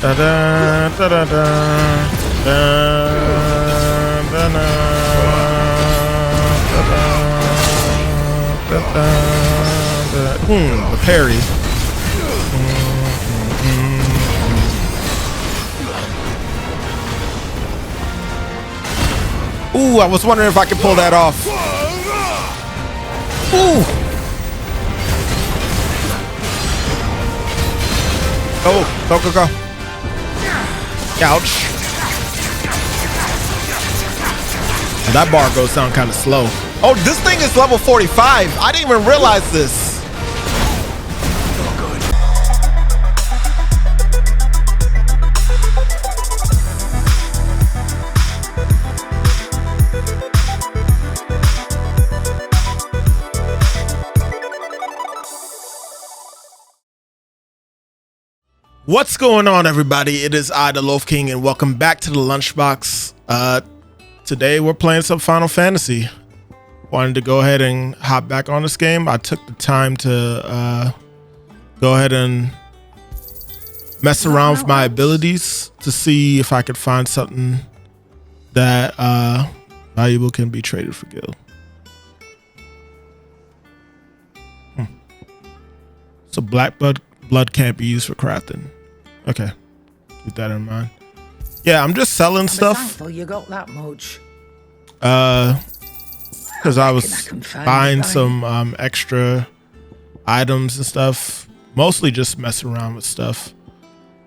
The parry. Ooh, I was wondering if I could pull that off. Ooh. Go. Ouch. That bar goes down kind of slow. Oh, this thing is level 45. I didn't even realize this. What's going on, everybody? It is I, the Loaf King, and welcome back to the Lunchbox. Today we're playing some Final Fantasy. Wanted to go ahead and hop back on this game. I took the time to go ahead and mess around with my abilities to see if I could find something that valuable can be traded for gil. So black blood can't be used for crafting. Okay, keep that in mind. Yeah, I'm just selling stuff. You got that much? Because I was buying some extra items and stuff. Mostly just messing around with stuff.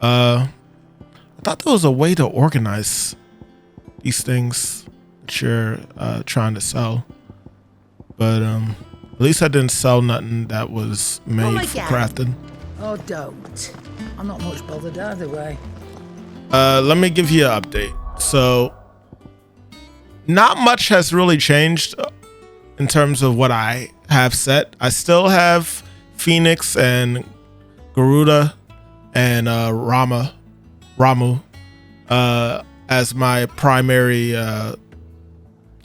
I thought there was a way to organize these things that you're trying to sell, but at least I didn't sell nothing that was made for crafting. Oh, don't. I'm not much bothered either way. Let me give you an update. So, not much has really changed in terms of what I have set. I still have Phoenix and Garuda and Ramu as my primary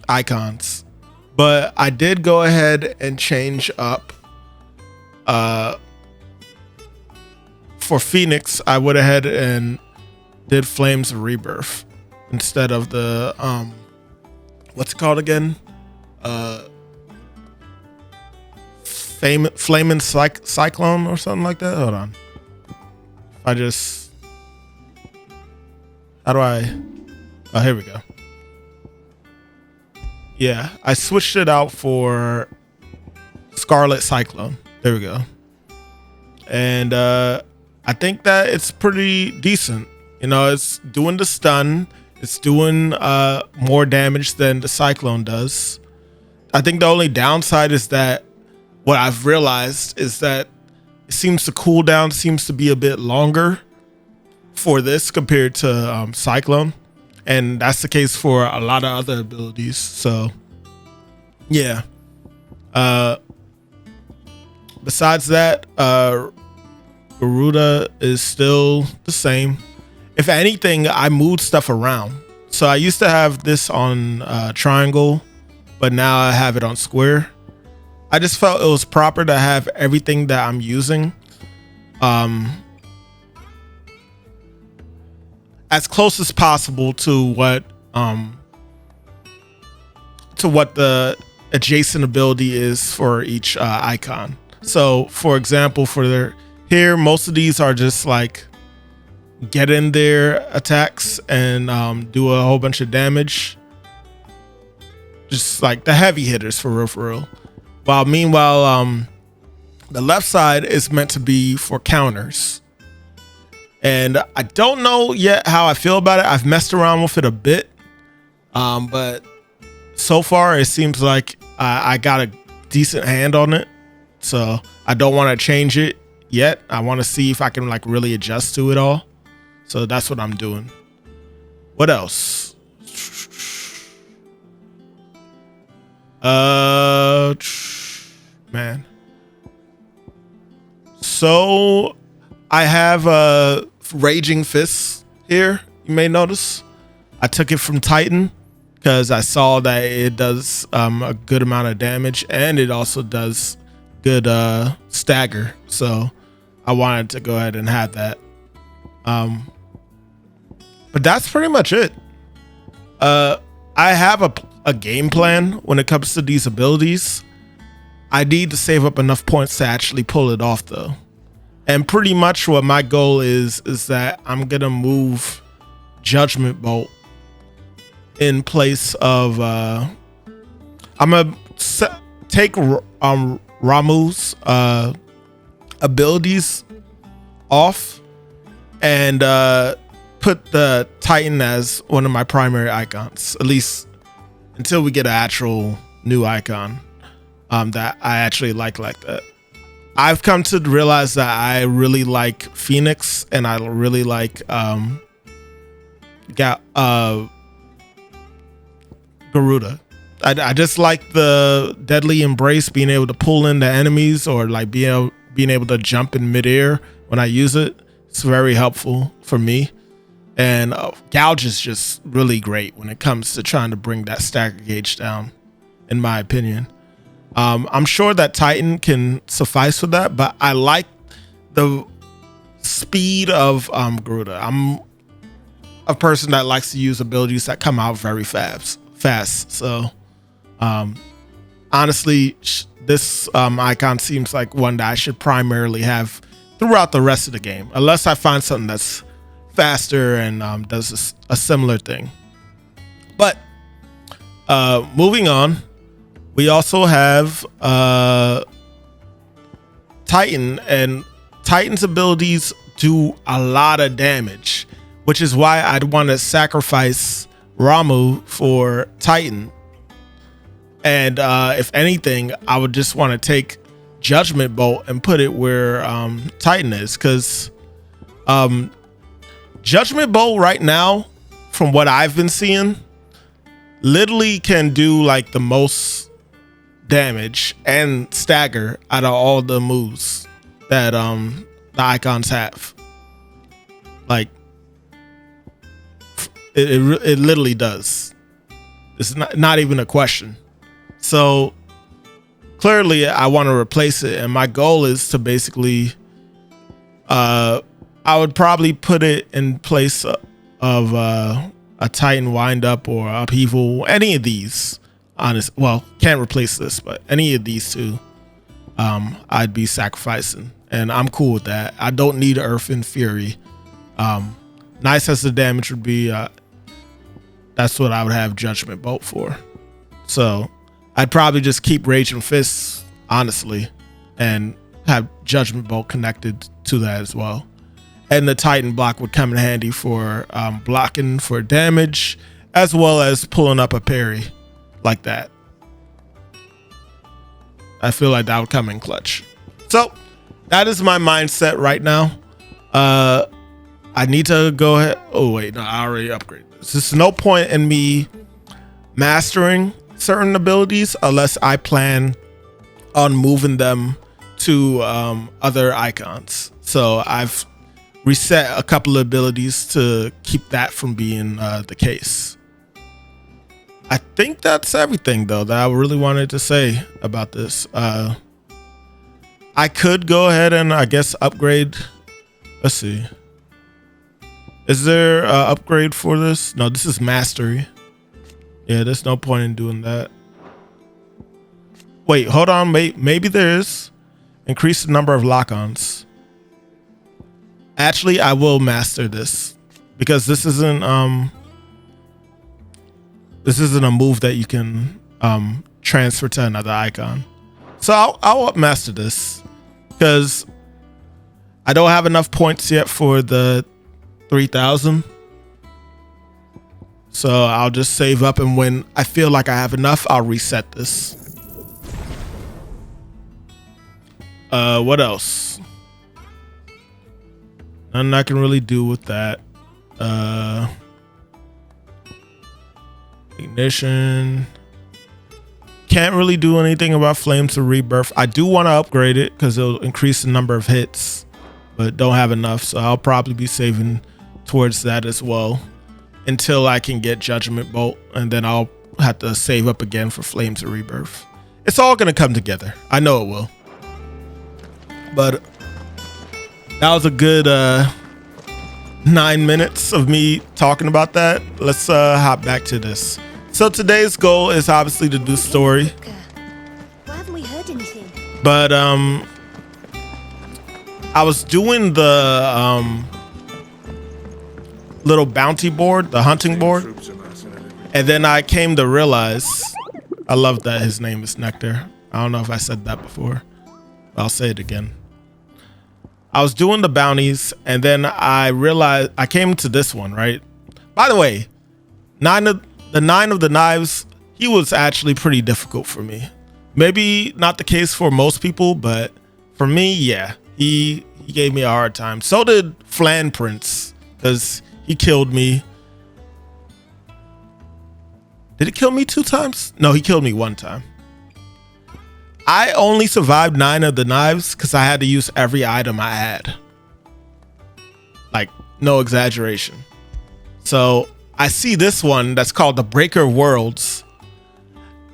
icons. But I did go ahead and change up for Phoenix. I went ahead and did Flames of Rebirth instead of the what's it called again? Flaming Cyclone or something like that. Hold on. How do I? Oh, here we go. Yeah, I switched it out for Scarlet Cyclone. There we go. And I think that it's pretty decent. You know, it's doing the stun. It's doing more damage than the Cyclone does. I think the only downside is that what I've realized is that it seems the cooldown seems to be a bit longer for this compared to Cyclone. And that's the case for a lot of other abilities. So, yeah. Besides that, Garuda is still the same. If anything, I moved stuff around. So I used to have this on triangle, but now I have it on square. I just felt it was proper to have everything that I'm using as close as possible to what the adjacent ability is for each icon. So, for example, here, most of these are just like get in their attacks and do a whole bunch of damage. Just like the heavy hitters for real. While meanwhile, the left side is meant to be for counters. And I don't know yet how I feel about it. I've messed around with it a bit. But so far it seems like I got a decent hand on it. So I don't want to change it yet. I want to see if I can like really adjust to it all. So that's what I'm doing. What else? Man. So I have Raging Fists here. You may notice I took it from Titan because I saw that it does a good amount of damage and it also does good stagger. So I wanted to go ahead and have that. But that's pretty much it. I have a game plan when it comes to these abilities. I need to save up enough points to actually pull it off, though. And pretty much what my goal is that I'm gonna move Judgment Bolt in place of I'm gonna take Ramuh's abilities off and put the Titan as one of my primary icons, at least until we get an actual new icon that I actually like that. I've come to realize that I really like Phoenix, and I really like Garuda. I just like the Deadly Embrace, being able to pull in the enemies, or like being able to jump in midair when I use it. It's very helpful for me. And Gouge is just really great when it comes to trying to bring that stagger gauge down, in my opinion. I'm sure that Titan can suffice for that, but I like the speed of Garuda. I'm a person that likes to use abilities that come out very fast. So honestly, this icon seems like one that I should primarily have throughout the rest of the game, unless I find something that's faster and does a similar thing. But moving on, we also have Titan, and Titan's abilities do a lot of damage, which is why I'd want to sacrifice Ramuh for Titan. And if anything, I would just want to take Judgment Bolt and put it where Titan is, because Judgment Bolt right now, from what I've been seeing, literally can do like the most damage and stagger out of all the moves that the icons have. Like it literally does. It's not even a question. So clearly I want to replace it, and my goal is to basically I would probably put it in place of a Titan wind up or upheaval, any of these. Well, can't replace this, but any of these two I'd be sacrificing, and I'm cool with that. I don't need Earth and Fury. Nice as the damage would be, that's what I would have Judgment Bolt for. So I'd probably just keep Raging Fists, honestly, and have Judgment Bolt connected to that as well. And the Titan block would come in handy for blocking for damage, as well as pulling up a parry like that. I feel like that would come in clutch. So that is my mindset right now. I need to go ahead. Oh wait, no, I already upgraded this. There's no point in me mastering certain abilities unless I plan on moving them to other icons. So I've reset a couple of abilities to keep that from being the case. I think that's everything, though, that I really wanted to say about this. I could go ahead and I guess upgrade. Let's see. Is there an upgrade for this? No, this is mastery. Yeah, there's no point in doing that. Wait, hold on. Maybe there is. Increase the number of lock-ons. Actually, I will master this because this isn't a move that you can transfer to another icon. So I'll master this because I don't have enough points yet for the 3,000. So I'll just save up, and when I feel like I have enough, I'll reset this. What else? Nothing I can really do with that. Ignition. Can't really do anything about Flames of Rebirth. I do want to upgrade it because it'll increase the number of hits, but don't have enough. So I'll probably be saving towards that as well until I can get Judgment Bolt, and then I'll have to save up again for Flames of Rebirth. It's all going to come together. I know it will. But that was a good 9 minutes of me talking about that. Let's hop back to this. So today's goal is obviously to do story. Why haven't we heard anything? But I was doing the little bounty board, the hunting board, and then I came to realize, I love that his name is Nectar. I don't know if I said that before. I'll say it again. I was doing the bounties, and then I realized I came to this one, right? By the way, nine of the knives, he was actually pretty difficult for me. Maybe not the case for most people, but for me, yeah, he gave me a hard time. So did Flan Prince, because he killed me. Did he kill me 2 times? No, he killed me 1 time. I only survived 9 of the knives because I had to use every item I had. Like, no exaggeration. So I see this one that's called the Breaker of Worlds.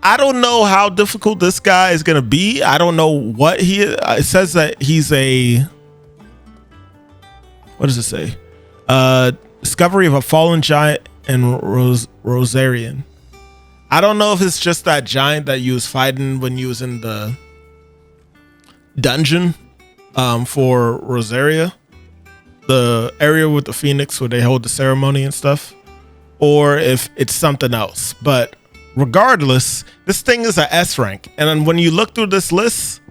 I don't know how difficult this guy is going to be. I don't know what he is. It says that he's a... What does it say? Discovery of a fallen giant in Rosarian. I don't know if it's just that giant that you was fighting when you was in the dungeon for Rosaria, the area with the Phoenix where they hold the ceremony and stuff, or if it's something else. But regardless, this thing is a S rank. And then when you look through this list,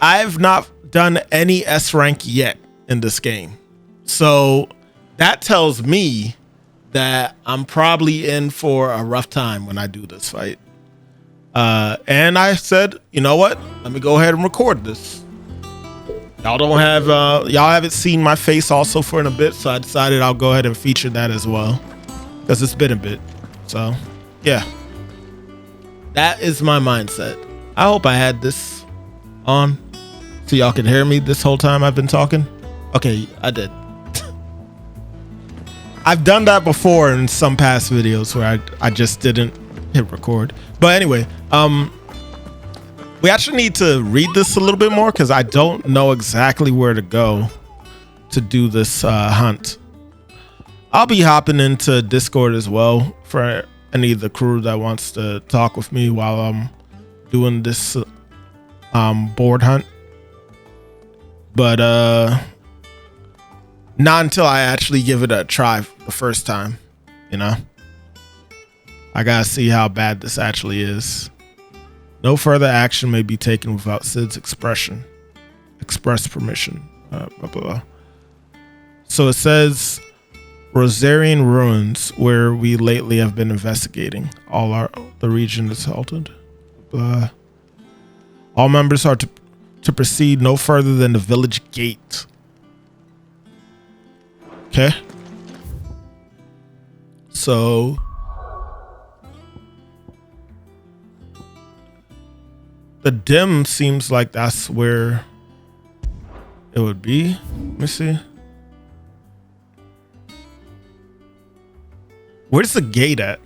I've not done any S rank yet in this game. So that tells me that I'm probably in for a rough time when I do this fight. And I said, you know what? Let me go ahead and record this. Y'all haven't seen my face also for a bit, so I decided I'll go ahead and feature that as well, because it's been a bit. So yeah, that is my mindset. I hope I had this on so y'all can hear me this whole time I've been talking. Okay, I did. I've done that before in some past videos where I just didn't hit record. But anyway, we actually need to read this a little bit more because I don't know exactly where to go to do this hunt. I'll be hopping into Discord as well for any of the crew that wants to talk with me while I'm doing this board hunt. But not until I actually give it a try the first time, you know. I gotta see how bad this actually is. No further action may be taken without Sid's express permission. Blah, blah, blah. So it says Rosarian ruins, where we lately have been investigating. The region is halted. Blah. All members are to proceed no further than the village gate. Okay. So the dim seems like that's where it would be. Let me see. Where's the gate at?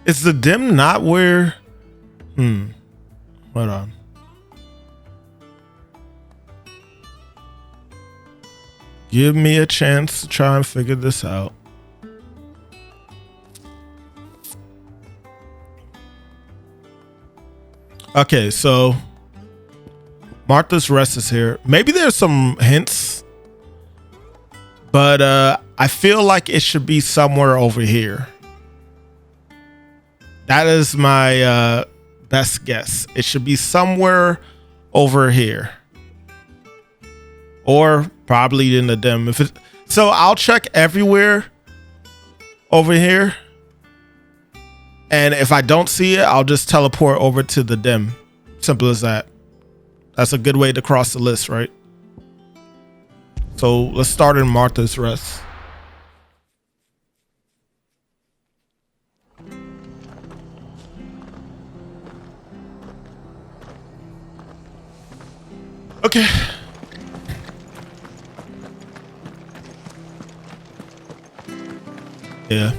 Is the dim not where? Hold on. Give me a chance to try and figure this out. Okay, so Martha's Rest is here. Maybe there's some hints, but I feel like it should be somewhere over here. That is my best guess. It should be somewhere over here, or probably in the dim. So I'll check everywhere over here, and if I don't see it, I'll just teleport over to the dim. Simple as that. That's a good way to cross the list, right? So let's start in Martha's Rest. Okay. Yeah.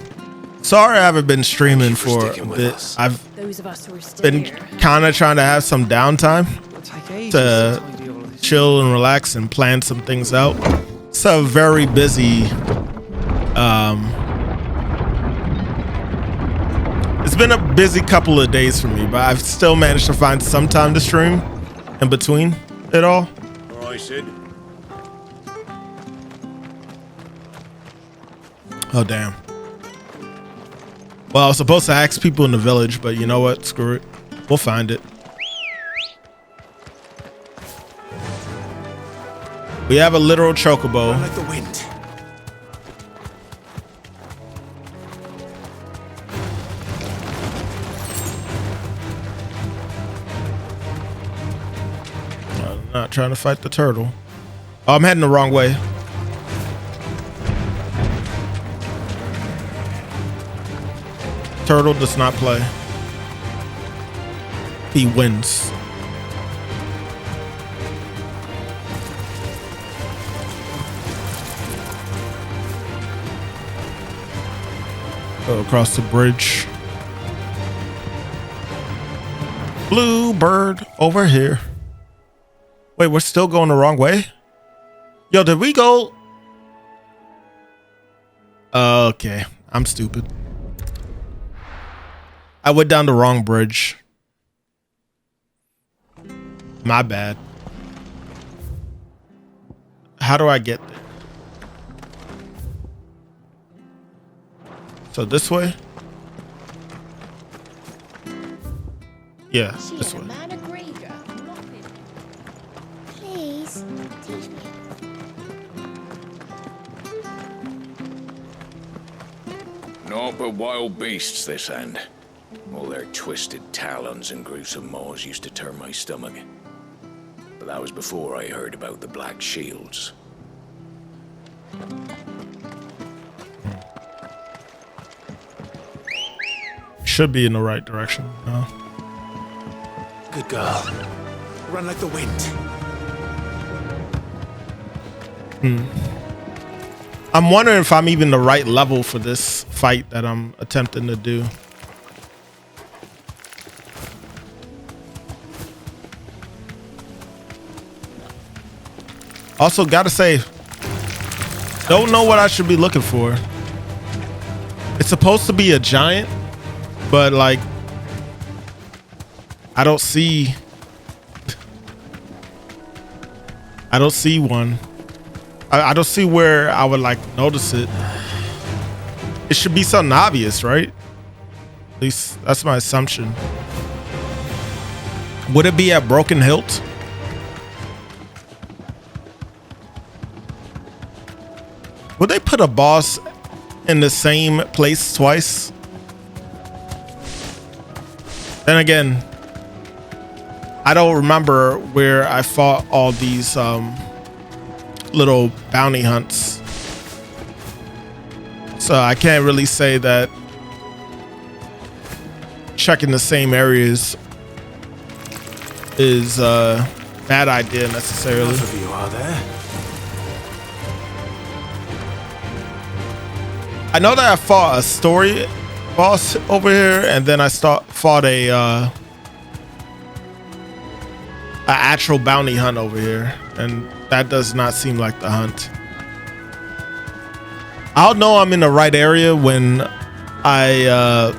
Sorry I haven't been streaming for a bit. those of us who are still been here. kind of trying to have some downtime to chill and relax and plan some things out. It's a very busy it's been a busy couple of days for me, but I've still managed to find some time to stream in between it all. All right, Sid. Oh, damn. Well, I was supposed to ask people in the village, but you know what? Screw it. We'll find it. We have a literal chocobo. Run like the wind. I'm not trying to fight the turtle. Oh, I'm heading the wrong way. Turtle does not play. He wins. Go across the bridge. Blue bird over here. Wait, we're still going the wrong way? Yo, did we go? Okay, I'm stupid. I went down the wrong bridge. My bad. How do I get there? So this way? Yeah, this way. Please, teach me. Naught but wild beasts this end. All their twisted talons and gruesome maws used to turn my stomach. But that was before I heard about the Black Shields. Should be in the right direction. No. Good girl. Run like the wind. I'm wondering if I'm even the right level for this fight that I'm attempting to do. Also, gotta say, don't know what I should be looking for. It's supposed to be a giant, but like, I don't see one. I don't see where I would like notice it. It should be something obvious, right? At least that's my assumption. Would it be at Broken Hilt? Would they put a boss in the same place twice? Then again, I don't remember where I fought all these little bounty hunts. So I can't really say that checking the same areas is a bad idea necessarily. Enough of you, are there? I know that I fought a story boss over here, and then I fought a actual bounty hunt over here, and that does not seem like the hunt. I'll know I'm in the right area when I'll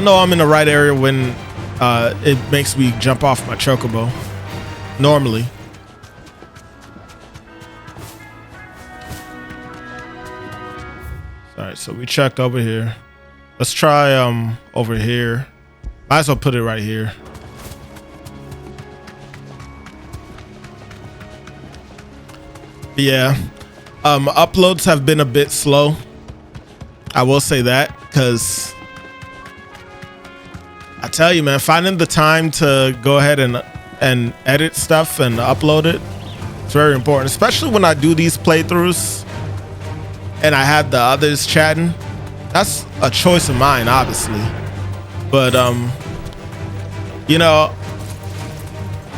know I'm in the right area when it makes me jump off my chocobo. Normally. All right, so we checked over here. Let's try over here. Might as well put it right here. Yeah, uploads have been a bit slow. I will say that, because I tell you, man, finding the time to go ahead and edit stuff and upload it, it's very important, especially when I do these playthroughs and I have the others chatting. That's a choice of mine, obviously, but you know,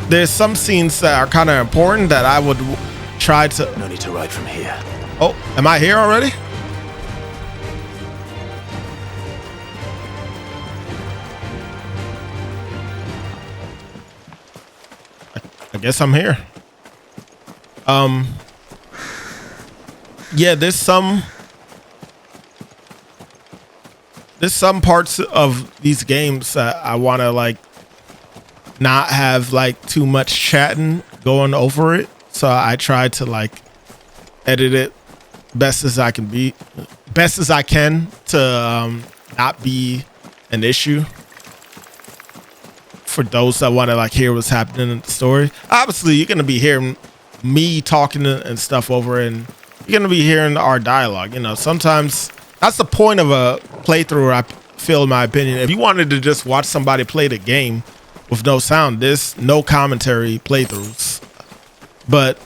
there's some scenes that are kind of important that I would try to. No need to ride from here. Oh, am I here already? I guess I'm here. Yeah, there's some parts of these games that I want to like not have like too much chatting going over it. So I try to like edit it best as I can to not be an issue for those that want to like hear what's happening in the story. Obviously, you're gonna be hearing me talking and stuff over, and you're gonna be hearing our dialogue. You know, sometimes that's the point of a playthrough. I feel, in my opinion, if you wanted to just watch somebody play the game with no sound, there's no commentary playthroughs. But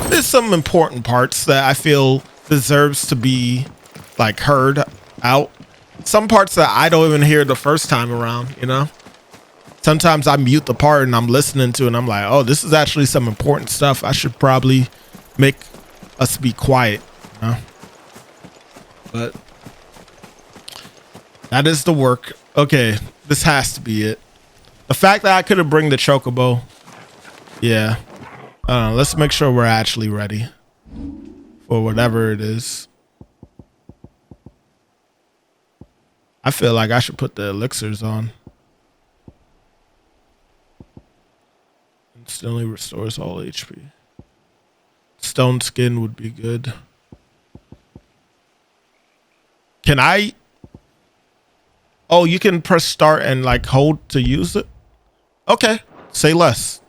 there's some important parts that I feel deserves to be like heard out. Some parts that I don't even hear the first time around, you know. Sometimes I mute the part and I'm listening to it and I'm like, oh, this is actually some important stuff. I should probably make us be quiet, you know? But that is the work. Okay, this has to be it. The fact that I couldn't bring the chocobo. Yeah. Let's make sure we're actually ready for whatever it is. I feel like I should put the elixirs on. Instantly restores all HP. Stone skin would be good. Can I? Oh, you can press start and like hold to use it? Okay, say less.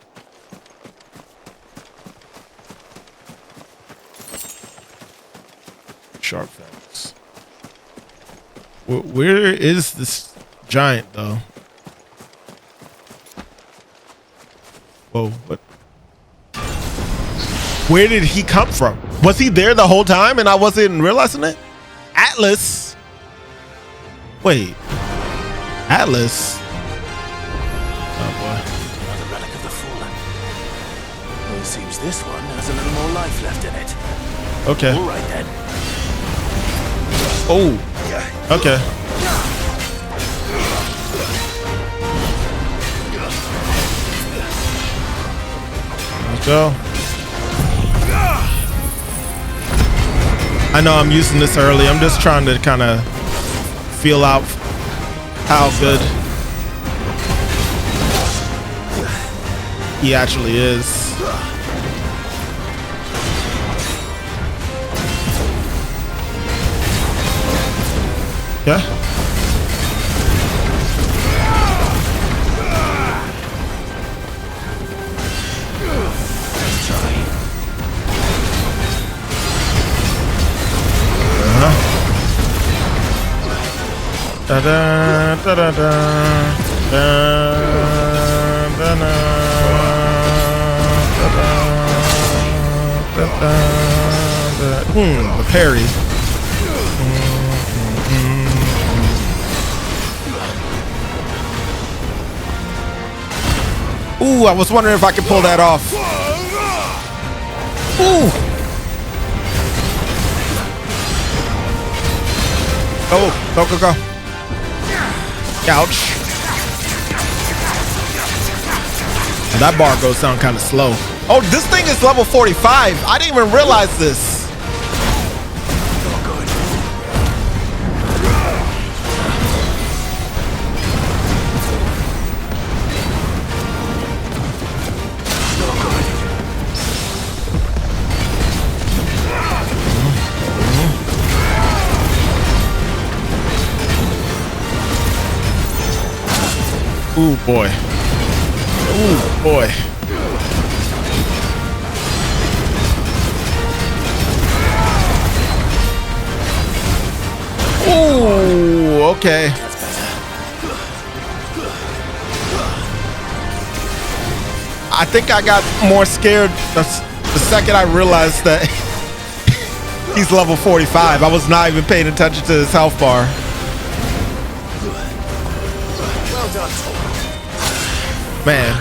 Sharp fangs. Where is this giant though? Whoa, what? Where did he come from? Was he there the whole time and I wasn't realizing it? Atlas? Wait. Atlas? Oh boy. Another relic of the fallen. Well, it seems this one has a little more life left in it. Okay. All right then. Oh. Okay. Let's go. I know I'm using this early. I'm just trying to kind of feel out how good he actually is. Yeah. Da da da da da da da. The parry. Ooh, I was wondering if I could pull that off. Ooh. Go, go, go, go. Ouch. That bar goes down kind of slow. Oh, this thing is level 45. I didn't even realize this. Ooh, boy. Ooh, boy. Ooh, okay. I think I got more scared the second I realized that he's level 45. I was not even paying attention to his health bar. Man.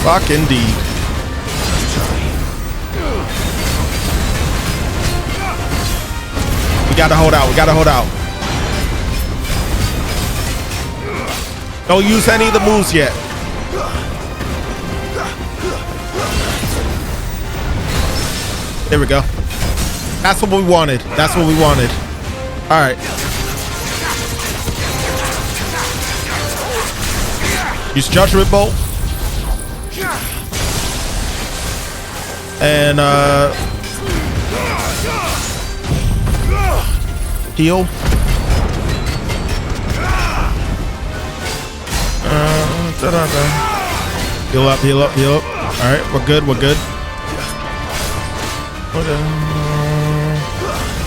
Fuck indeed. We gotta hold out. We gotta hold out. Don't use any of the moves yet. There we go. That's what we wanted. That's what we wanted. All right. Use Judgment Bolt. And heal. Heal up, heal up, heal up. All right, we're good, we're good.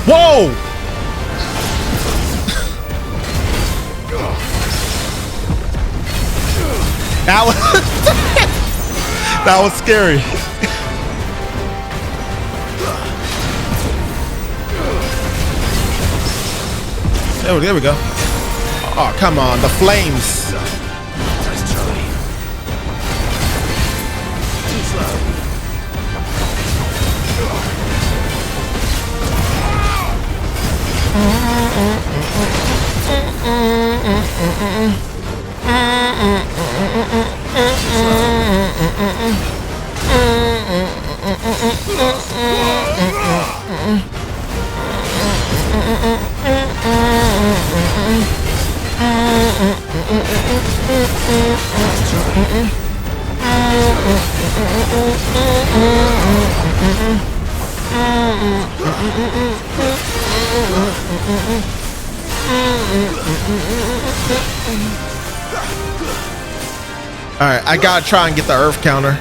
Whoa! That was that was scary. There we go. Oh, come on, the flames. Nice try. Too slow. All right, I gotta try and get the earth counter.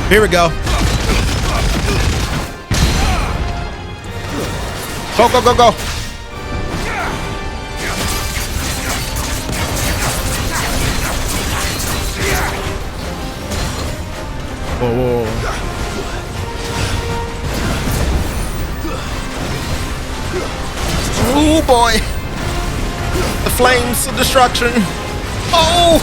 Here we go. Go, go, go, go. Whoa, whoa, whoa. Oh boy. The flames of destruction. Oh.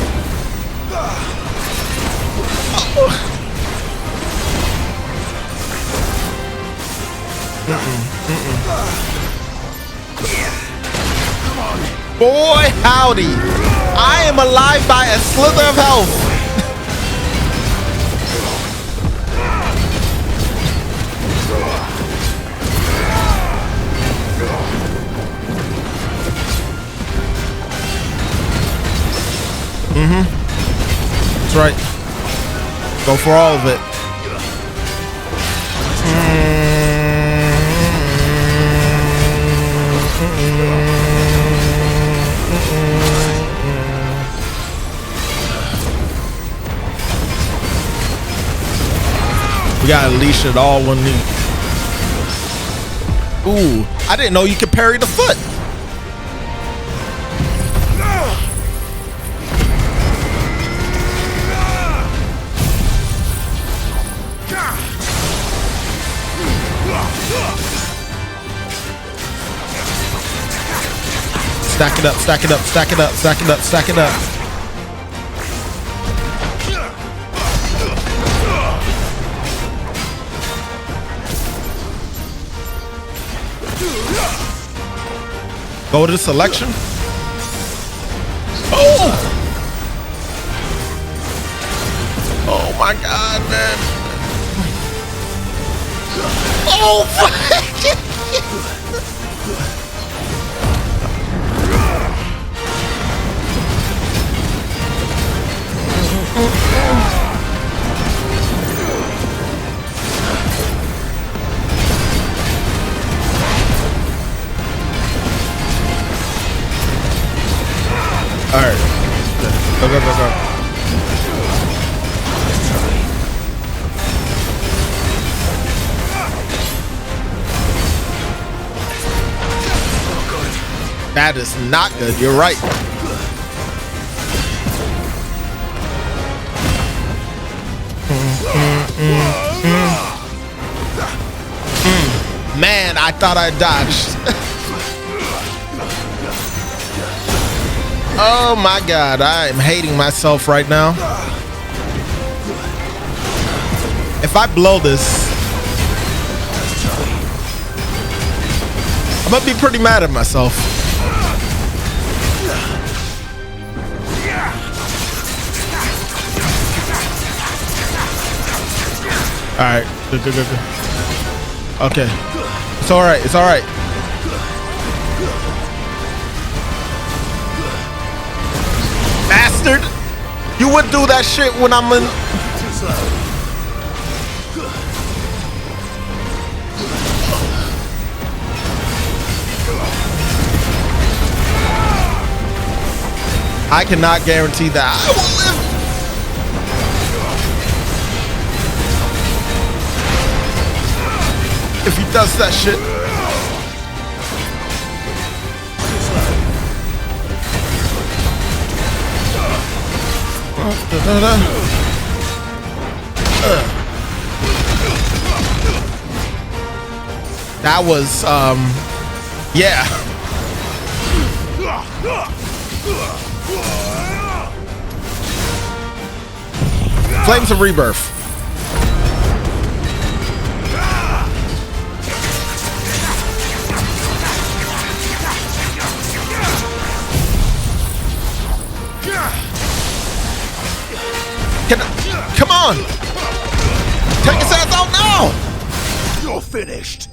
Boy, howdy. I am alive by a slither of health. That's right. Go for all of it. We gotta leash it all one knee. Ooh, I didn't know you could parry the foot. Stack it up, stack it up, stack it up, stack it up, stack it up. Go to the selection. Oh! Oh my God, man. Oh, all right. Go, go, go, go. That is not good. You're right. Man, I thought I dodged. Oh my God, I am hating myself right now. If I blow this, I'm gonna be pretty mad at myself. All right, good, good, good, good. Okay. It's all right. It's all right. Bastard! You would do that shit when I'm in. Too slow. I cannot guarantee that I will live. If he does that shit. That was yeah. Flames of Rebirth. Come on! Take his ass out now! You're finished.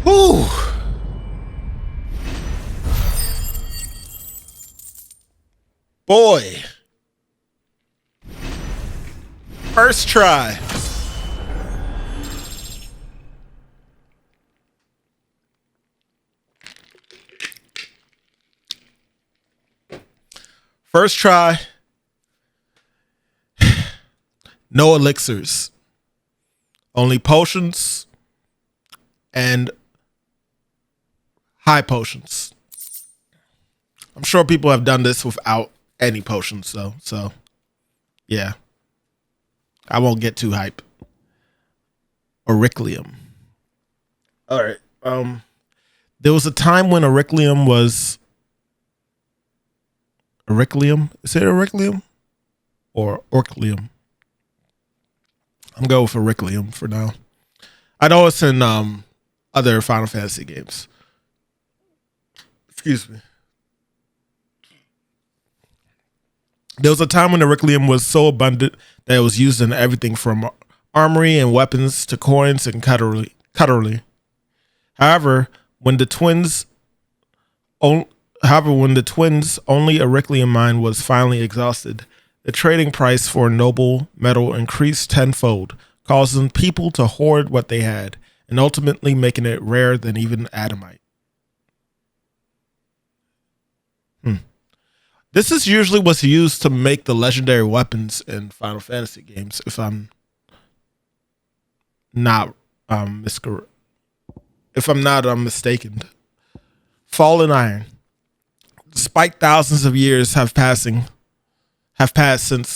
Whew. Boy. First try. First try. No elixirs. Only potions and high potions. I'm sure people have done this without any potions though. So yeah. I won't get too hype. Auriclium. All right. There was a time when Auriclium was Auriclium? Is it Auriclium? Or Orclium? I'm going with Auriclium for now. I know it's in other Final Fantasy games. Excuse me. There was a time when Auriclium was so abundant that it was used in everything from armory and weapons to coins and cutlery. However, when the twins' only Auriclium mine was finally exhausted, the trading price for noble metal increased tenfold, causing people to hoard what they had, and ultimately making it rarer than even Adamite. This is usually what's used to make the legendary weapons in Final Fantasy games, if I'm not mistaken. Fallen iron. Despite thousands of years have passed since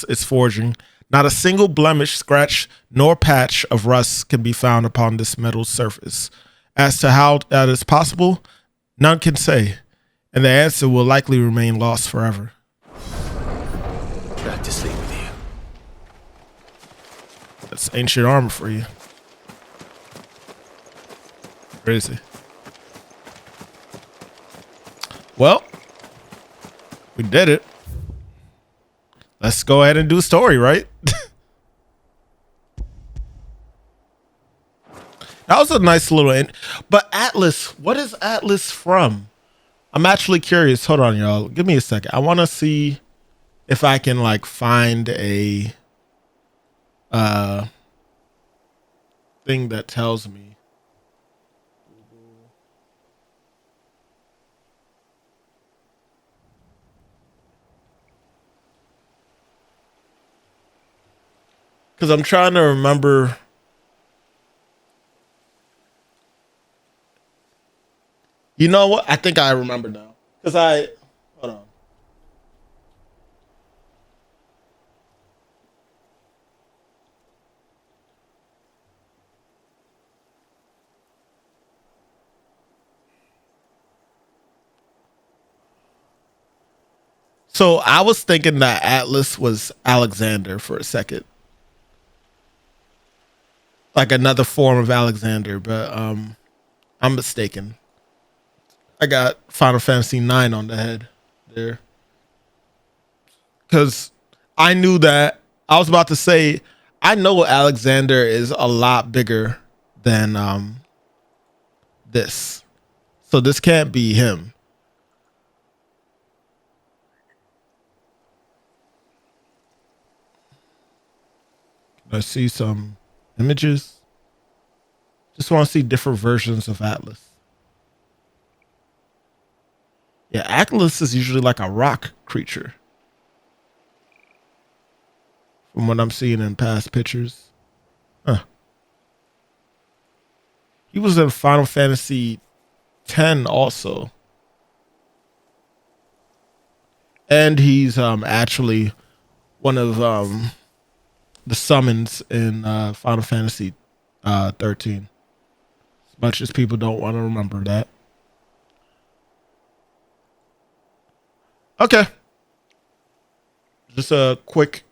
its forging, not a single blemish, scratch, nor patch of rust can be found upon this metal's surface. As to how that is possible, none can say, and the answer will likely remain lost forever. Back to sleep with you. That's ancient armor for you. Crazy. Well, we did it. Let's go ahead and do story, right? That was a nice little end. But Atlas, what is Atlas from? I'm actually curious. Hold on, y'all. Give me a second. I want to see if I can like find a thing that tells me. Because I'm trying to remember. You know what? I think I remember now. Because hold on. So I was thinking that Atlas was Alexander for a second. Like another form of Alexander, but I'm mistaken. I got Final Fantasy 9 on the head there. Because I knew that. I was about to say, I know Alexander is a lot bigger than this. So this can't be him. Can I see some images? Just want to see different versions of Atlas. Yeah, Atlas is usually like a rock creature. From what I'm seeing in past pictures. Huh. He was in Final Fantasy X also. And he's actually one of the summons in Final Fantasy 13. As much as people don't want to remember that. Okay. Just a quick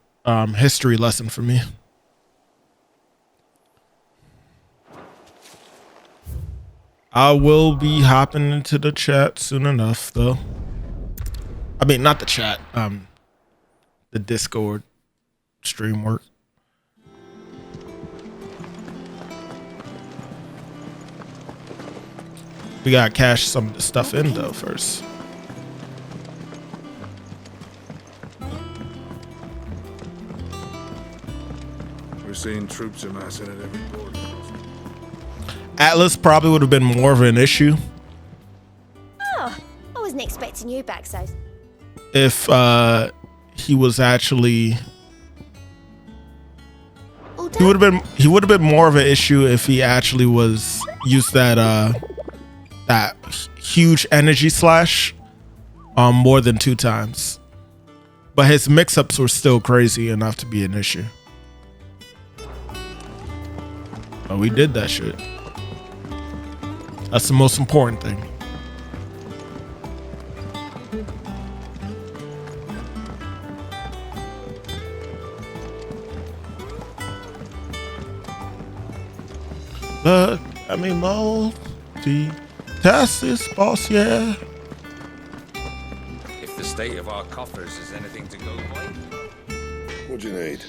history lesson for me. I will be hopping into the chat soon enough, though. I mean, not the chat, the Discord stream work. We gotta cash some of the stuff in though first. We're seeing troops amassing at every border. Atlas probably would have been more of an issue. Oh, I wasn't expecting you back, so. If he was actually, he would have been more of an issue if he actually was used that huge energy slash more than 2 times. But his mix-ups were still crazy enough to be an issue. But we did that shit. That's the most important thing. But I mean, multi-task this boss, yeah. If the state of our coffers is anything to go by. What do you need?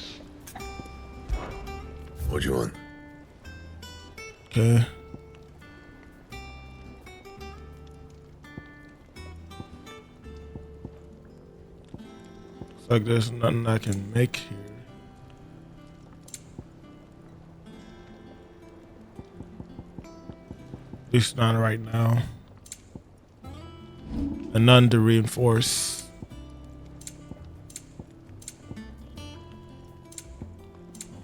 What do you want? Okay. Looks like there's nothing I can make here. At least not right now. And none to reinforce.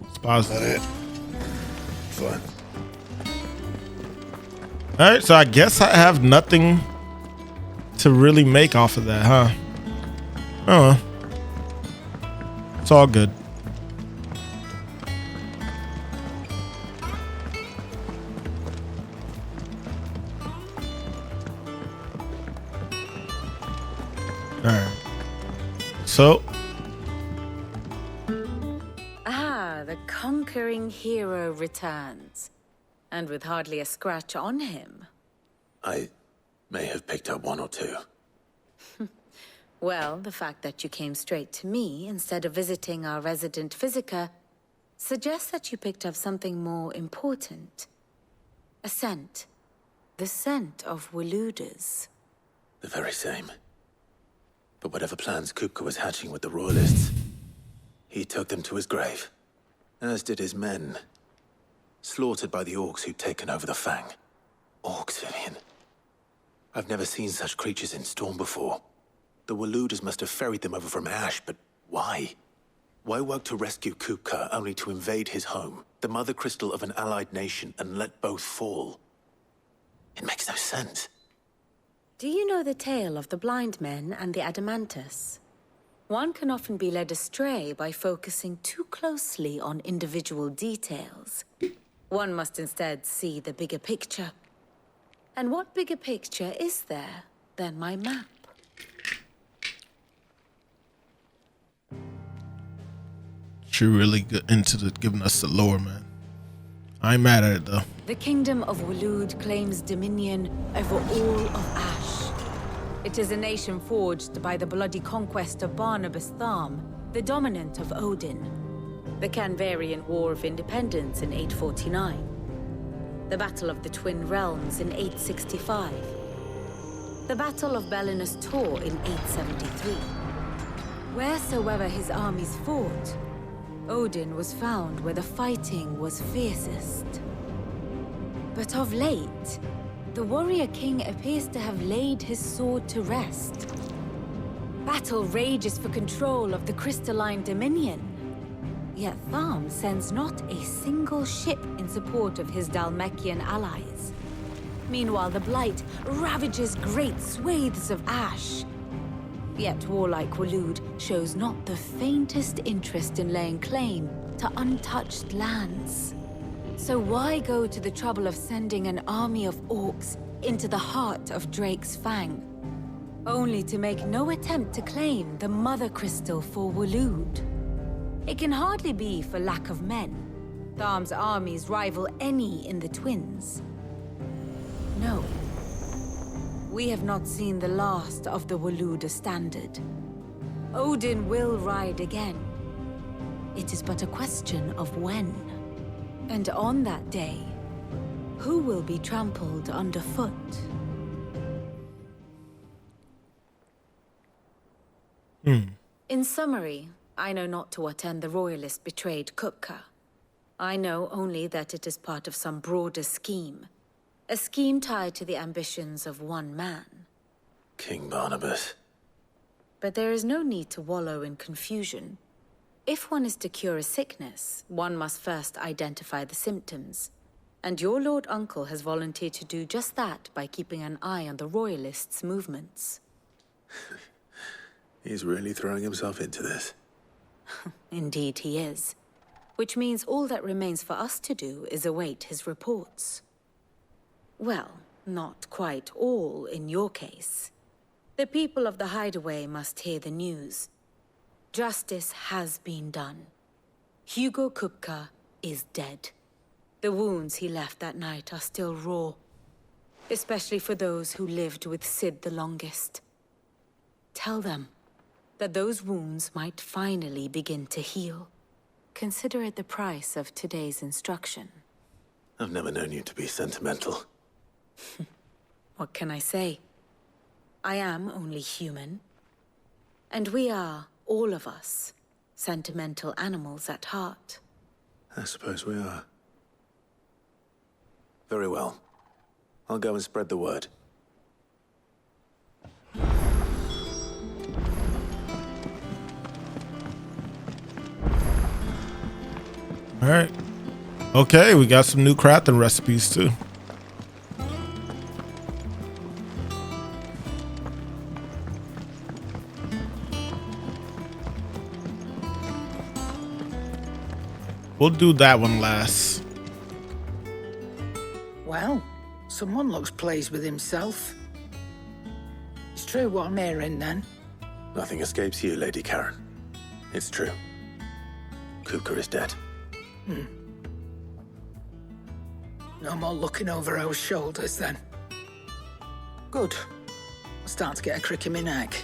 It's positive. That it? Fine. Alright, so I guess I have nothing to really make off of that, huh? Oh well. It's all good. Alright. So. Ah, the conquering hero returns. And with hardly a scratch on him. I may have picked up 1 or 2. Well, the fact that you came straight to me instead of visiting our resident physiker suggests that you picked up something more important. A scent. The scent of Waludas. The very same. But whatever plans Kupka was hatching with the Royalists, he took them to his grave. As did his men. Slaughtered by the orcs who'd taken over the Fang. Orcs, Vivian. I've never seen such creatures in Storm before. The Waludas must have ferried them over from Ash, but why? Why work to rescue Kupka only to invade his home, the mother crystal of an allied nation, and let both fall? It makes no sense. Do you know the tale of the blind men and the Adamantus? One can often be led astray by focusing too closely on individual details. One must instead see the bigger picture. And what bigger picture is there than my map? She really good into giving us the lore, man. I ain't mad at it though. The kingdom of Walud claims dominion over all of Ash. It is a nation forged by the bloody conquest of Barnabas Tharm, the dominant of Odin. The Canvarian War of Independence in 849. the Battle of the Twin Realms in 865, the Battle of Belinus Tor in 873. Wheresoever his armies fought, Odin was found where the fighting was fiercest. But of late, the warrior king appears to have laid his sword to rest. Battle rages for control of the crystalline dominion. Yet Tharm sends not a single ship in support of his Dhalmekian allies. Meanwhile, the Blight ravages great swathes of ash. Yet warlike Waloed shows not the faintest interest in laying claim to untouched lands. So why go to the trouble of sending an army of orcs into the heart of Drake's Fang, only to make no attempt to claim the Mother Crystal for Waloed? It can hardly be for lack of men. Tharm's armies rival any in the Twins. No. We have not seen the last of the Waloed standard. Odin will ride again. It is but a question of when. And on that day, who will be trampled underfoot? In summary, I know not to what end the Royalist betrayed Kupka. I know only that it is part of some broader scheme. A scheme tied to the ambitions of one man. King Barnabas. But there is no need to wallow in confusion. If one is to cure a sickness, one must first identify the symptoms. And your Lord Uncle has volunteered to do just that by keeping an eye on the Royalists' movements. He's really throwing himself into this. Indeed he is. Which means all that remains for us to do is await his reports. Well, not quite all in your case. The people of the Hideaway must hear the news. Justice has been done. Hugo Kupka is dead. The wounds he left that night are still raw, especially for those who lived with Sid the longest. Tell them that those wounds might finally begin to heal. Consider it the price of today's instruction. I've never known you to be sentimental. What can I say? I am only human. And we are, all of us, sentimental animals at heart. I suppose we are. Very well. I'll go and spread the word. All right. Okay, we got some new crafting recipes too. We'll do that one last. Well, someone looks pleased with himself. It's true what I'm hearing then. Nothing escapes you, Lady Karen. It's true. Kupka is dead. No more looking over our shoulders then. Good. I'm starting to get a crick in my neck.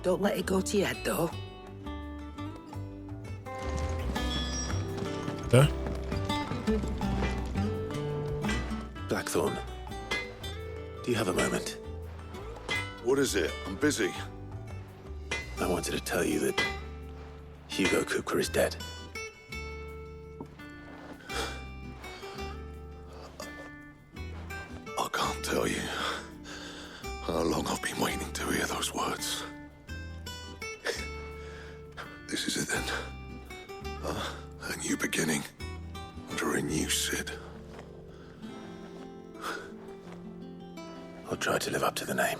Don't let it go to your head though. Okay. Blackthorn, do you have a moment? What is it? I'm busy. I wanted to tell you that Hugo Kupka is dead. I can't tell you how long I've been waiting to hear those words. This is it then. A new beginning under a new Sid. I'll try to live up to the name.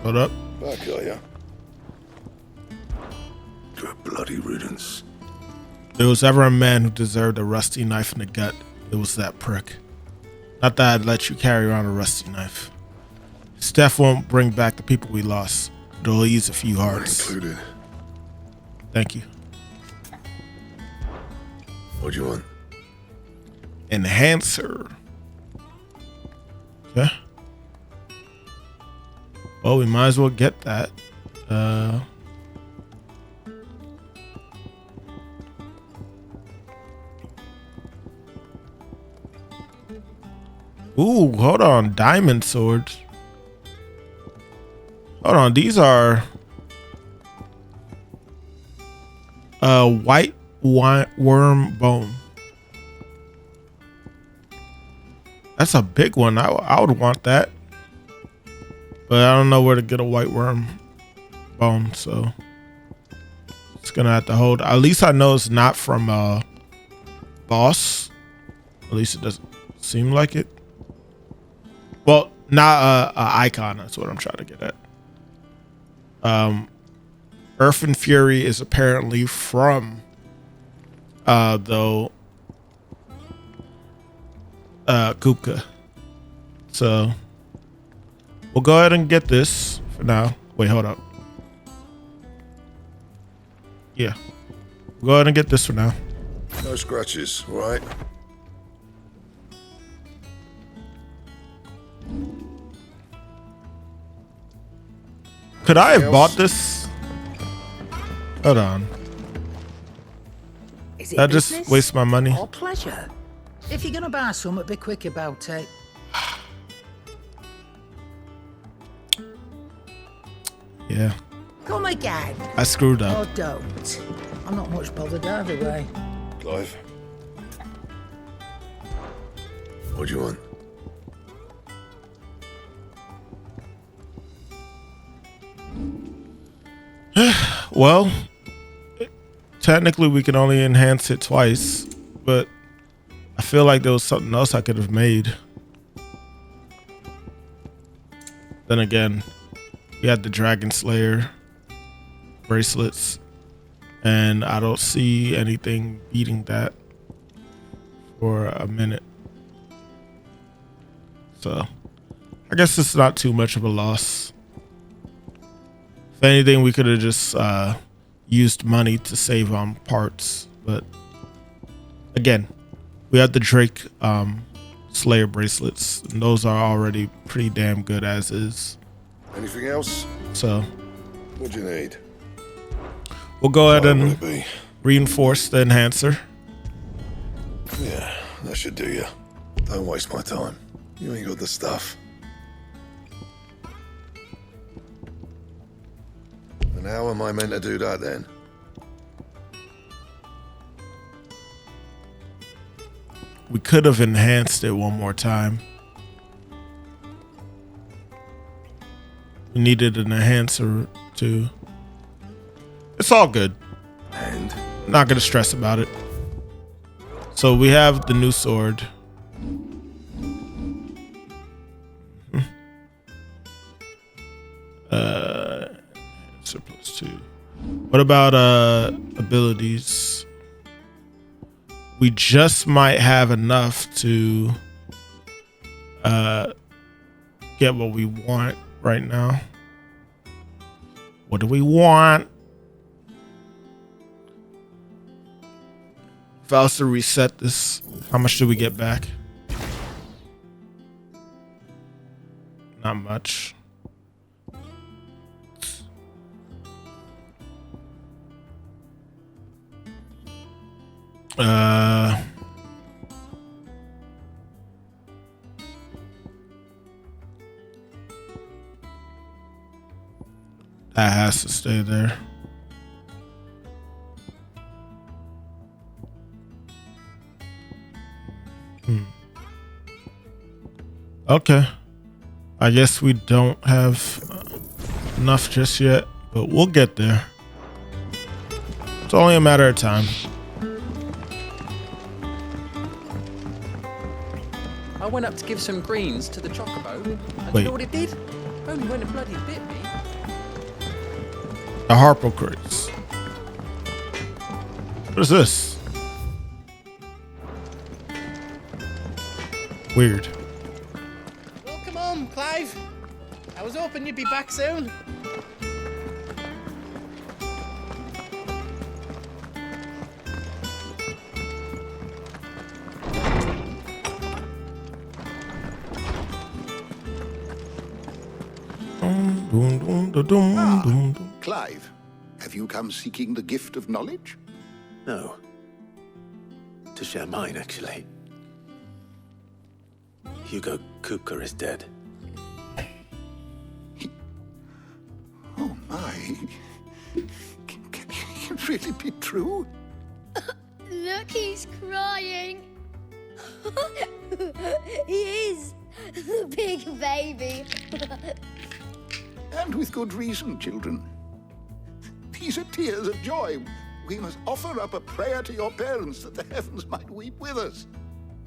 Hold up. Back, are ya? To a bloody riddance. If there was ever a man who deserved a rusty knife in the gut, it was that prick. Not that I'd let you carry around a rusty knife. His death won't bring back the people we lost, but it'll ease a few hearts. Included. Thank you. What do you want? Enhancer. Okay. Well, we might as well get that. Ooh, hold on. Diamond swords. Hold on. These are white worm bone. That's a big one. I would want that. But I don't know where to get a white worm bone, so it's gonna have to hold. At least I know it's not from boss. At least it doesn't seem like it. Well, not a icon. That's what I'm trying to get at. Earth and Fury is apparently from though Kupka. So we'll go ahead and get this for now. Wait, hold up. Yeah. We'll go ahead and get this for now. No scratches, all right? Could I have bought this? Hold on. Is Did I it just business waste my money? or pleasure? If you're gonna buy something, be quick about it. Yeah. Come again. I screwed Or up. don't. I'm not much bothered either way. Clive? What do you want? Well, technically we can only enhance it twice, but I feel like there was something else I could have made. Then again, we had the Dragon Slayer bracelets, and I don't see anything beating that for a minute. So I guess it's not too much of a loss. If anything, we could have just used money to save on parts. But again, we have the Drake Slayer bracelets, and those are already pretty damn good as is. Anything else? So What do you need? we'll go ahead What would and it be? reinforce the enhancer. Yeah, that should do you. Don't waste my time. You ain't got the stuff. And how am I meant to do that then? We could have enhanced it one more time. We needed an enhancer too. It's all good. And Not gonna stress about it. So we have the new sword. Surplus 2. What about abilities? We just might have enough to get what we want right now. What do we want? If I was to reset this, how much do we get back? Not much. That has to stay there. Okay. I guess we don't have enough just yet, but we'll get there. It's only a matter of time. I went up to give some greens to the chocobo, and Wait. you know what it did? Only when it bloody bit me. The Harpocrates. What is this? Weird. Well, come on, Clive. I was hoping you'd be back soon. Doom, doom, da, doom, doom, doom. Clive, have you come seeking the gift of knowledge? No. To share mine, actually. Hugo Kupka is dead. Oh my. Can it really be true? Look, he's crying. He is. The big baby. And with good reason, children. These are tears of joy. We must offer up a prayer to your parents that the heavens might weep with us.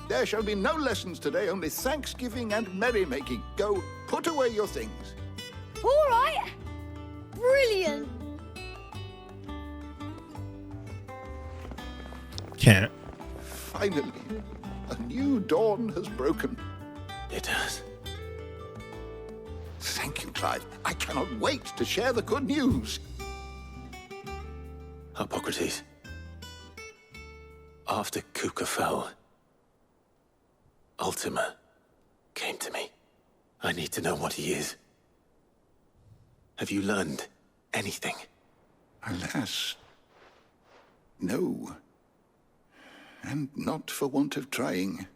There shall be no lessons today, only thanksgiving and merrymaking. Go, put away your things. All right. Brilliant. Can't. Finally, a new dawn has broken. It has. Thank you, Clive. I cannot wait to share the good news. Hippocrates. After Kupka fell, Ultima came to me. I need to know what he is. Have you learned anything? Alas, no. And not for want of trying.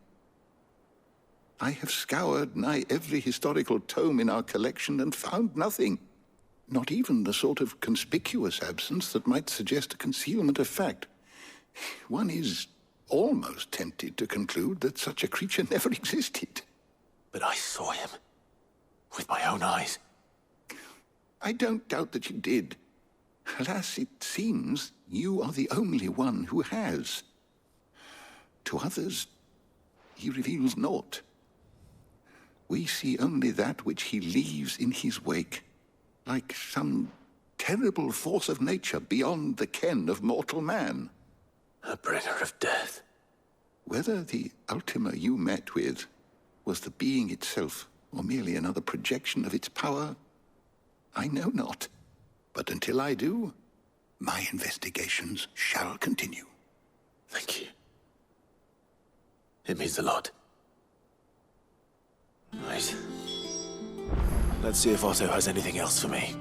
I have scoured nigh every historical tome in our collection and found nothing. Not even the sort of conspicuous absence that might suggest a concealment of fact. One is almost tempted to conclude that such a creature never existed. But I saw him. With my own eyes. I don't doubt that you did. Alas, it seems you are the only one who has. To others, he reveals naught. We see only that which he leaves in his wake, like some terrible force of nature beyond the ken of mortal man. A bringer of death. Whether the Ultima you met with was the being itself, or merely another projection of its power, I know not. But until I do, my investigations shall continue. Thank you. It means a lot. Right. Let's see if Otto has anything else for me.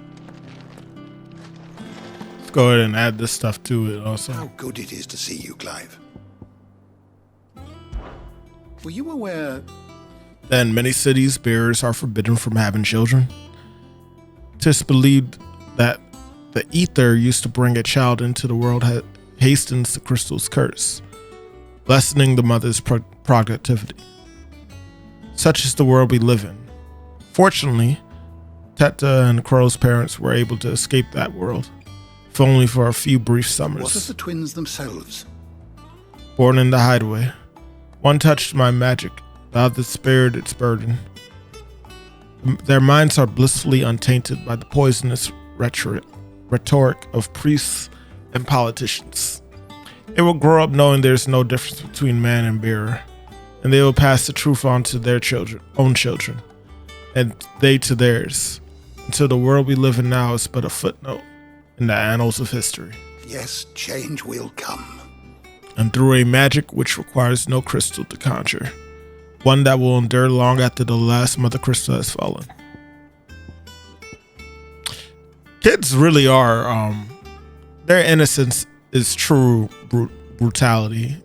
Let's go ahead and add this stuff to it also. How good it is to see you, Clive. Were you aware that in many cities, bearers are forbidden from having children? Tis believed that the ether used to bring a child into the world hastens the crystal's curse, lessening the mother's productivity. Such is the world we live in. Fortunately, Teta and Crow's parents were able to escape that world, if only for a few brief summers. what of the twins themselves? Born in the hideaway, one touched my magic, the other spared its burden. Their minds are blissfully untainted by the poisonous rhetoric of priests and politicians. They will grow up knowing there's no difference between man and bearer, and they will pass the truth on to their own children, and they to theirs, until the world we live in now is but a footnote in the annals of history. Yes, change will come. And through a magic which requires no crystal to conjure, one that will endure long after the last mother crystal has fallen. Kids really are, their innocence is true brutality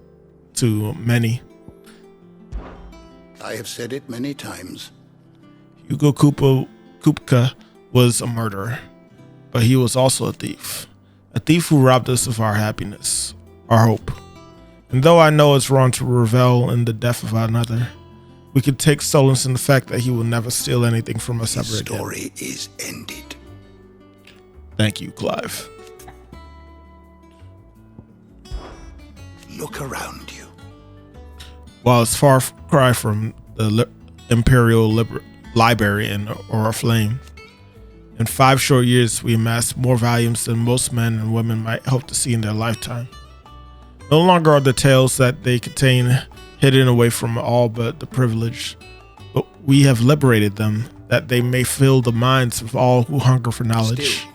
to many. I have said it many times. Hugo Kupka was a murderer, but he was also a thief who robbed us of our happiness, our hope. And though I know it's wrong to revel in the death of another, we could take solace in the fact that he will never steal anything from us ever again. The story is ended. Thank you, Clive. Look around you. While it's far cry from the Imperial Library in Oriflame, in 5 short years we amassed more volumes than most men and women might hope to see in their lifetime. No longer are the tales that they contain hidden away from all but the privileged, but we have liberated them that they may fill the minds of all who hunger for knowledge.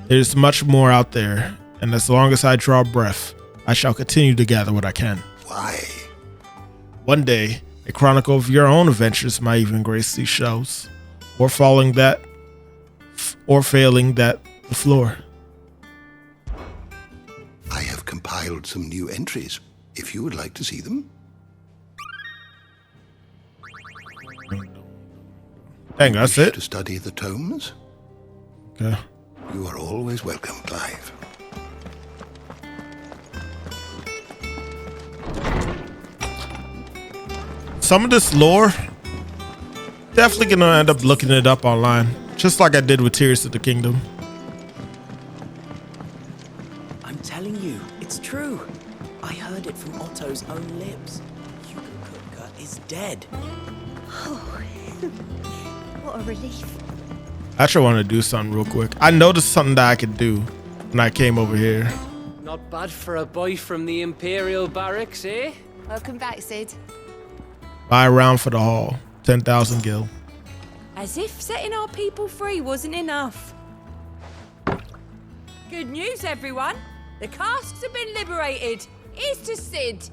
There is much more out there, and as long as I draw breath, I shall continue to gather what I can. Why? One day, a chronicle of your own adventures might even grace these shelves. Or following that, above, or failing that, the floor. I have compiled some new entries, if you would like to see them. Dang, that's it? To study the tomes? Okay. You are always welcome, Clive. Some of this lore, definitely gonna end up looking it up online, just like I did with Tears of the Kingdom. I'm telling you, it's true. I heard it from Otto's own lips. Hugo Kupka is dead. Oh, what a relief. I actually want to do something real quick. I noticed something that I could do when I came over here. Not bad for a boy from the Imperial Barracks, eh? Welcome back, Sid. Buy a round for the hall. 10,000 gil. As if setting our people free wasn't enough. Good news, everyone. The casks have been liberated. Here's to Sid.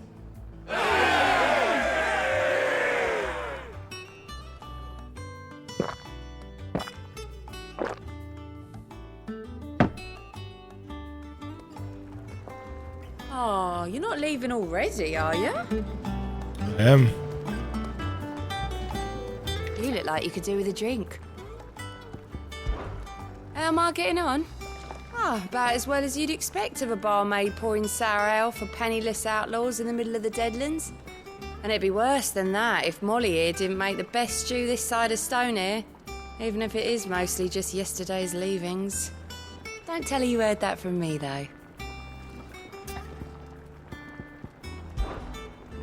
Oh, you're not leaving already, are you? I am. You look like you could do with a drink. How am I getting on? Ah, about as well as you'd expect of a barmaid pouring sour ale for penniless outlaws in the middle of the Deadlands. And it'd be worse than that if Molly here didn't make the best stew this side of Stonehair, even if it is mostly just yesterday's leavings. Don't tell her you heard that from me, though.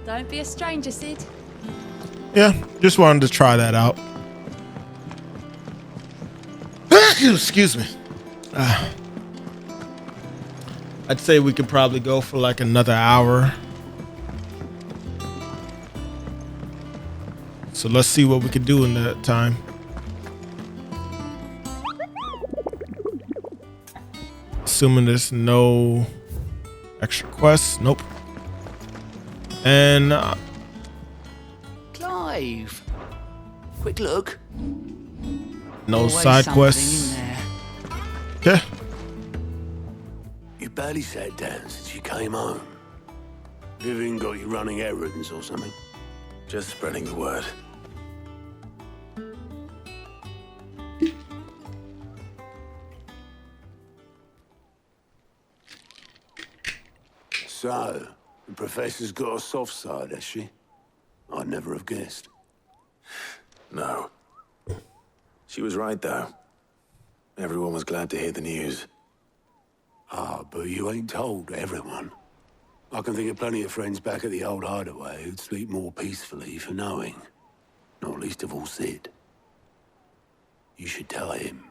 Don't be a stranger, Sid. Yeah, just wanted to try that out. Excuse me. I'd say we could probably go for like another hour. So let's see what we can do in that time. Assuming there's no extra quests. Nope. And Clive, quick look. no Always side something quests. in there. Okay. You barely sat down since you came home. Vivian got you running errands or something? Just spreading the word. So, the professor's got a soft side, has she? I'd never have guessed. No. She was right, though. Everyone was glad to hear the news. Ah, but you ain't told everyone. I can think of plenty of friends back at the old hideaway who'd sleep more peacefully for knowing. Not least of all Sid. You should tell him.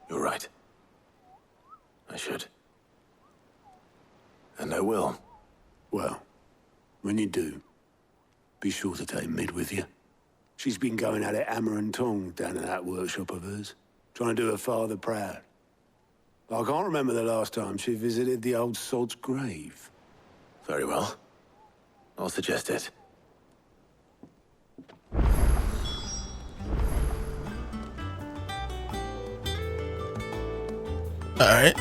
You're right. I should. And I will. Well, when you do, be sure to take Mid with you. She's been going at it hammer and tong down in that workshop of hers, trying to do her father proud. I can't remember the last time she visited the old sod's grave. Very well. I'll suggest it. All right.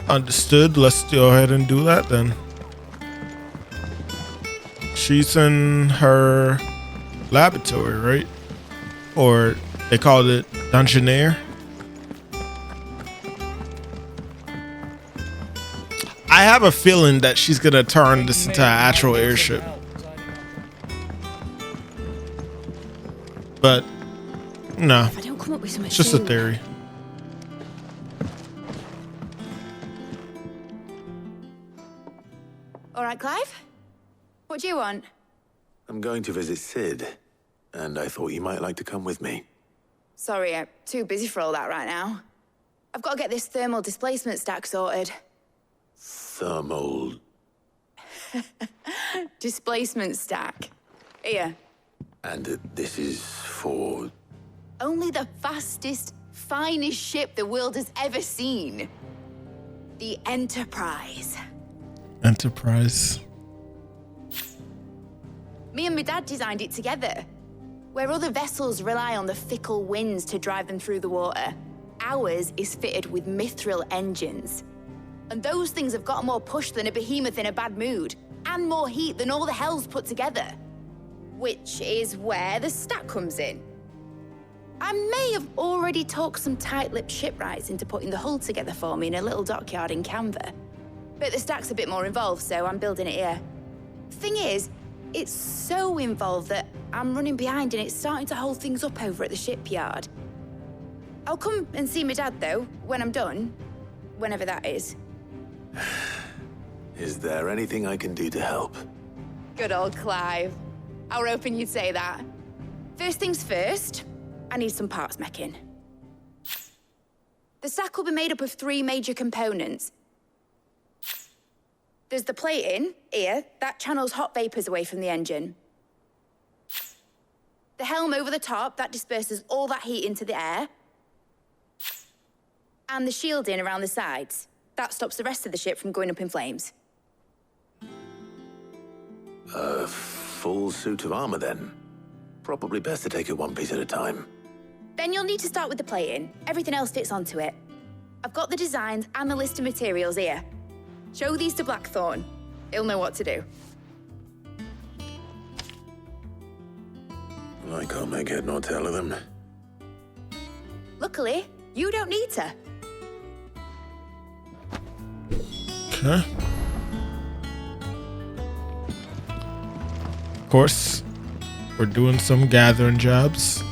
Understood. Let's go ahead and do that then. She's in her laboratory, right? Or they called it Dungeonaire. I have a feeling that she's gonna turn this into an actual airship. But no, If I don't come up with something it's just a soon. theory. All right, Clive? What do you want? I'm going to visit Sid, and I thought you might like to come with me. Sorry, I'm too busy for all that right now. I've got to get this thermal displacement stack sorted. Thermal... Displacement stack. Here. And this is for... Only the fastest, finest ship the world has ever seen. The Enterprise. Enterprise. Me and my dad designed it together. Where other vessels rely on the fickle winds to drive them through the water, ours is fitted with mithril engines. And those things have got more push than a behemoth in a bad mood, and more heat than all the hells put together. Which is where the stack comes in. I may have already talked some tight-lipped shipwrights into putting the hull together for me in a little dockyard in Canva. But the stack's a bit more involved, so I'm building it here. Thing is, it's so involved that I'm running behind and it's starting to hold things up over at the shipyard. I'll come and see my dad, though, when I'm done. Whenever that is. Is there anything I can do to help? Good old Clive. I were hoping you'd say that. First things first, I need some parts meching. The stack will be made up of 3 major components. There's the plating, here, that channels hot vapors away from the engine. The helm over the top, that disperses all that heat into the air. And the shielding around the sides. That stops the rest of the ship from going up in flames. A full suit of armor, then. Probably best to take it one piece at a time. Then you'll need to start with the plating. Everything else fits onto it. I've got the designs and the list of materials here. Show these to Blackthorn. He'll know what to do. I can't make head nor tail of them. Luckily, you don't need to. Okay. Of course, we're doing some gathering jobs.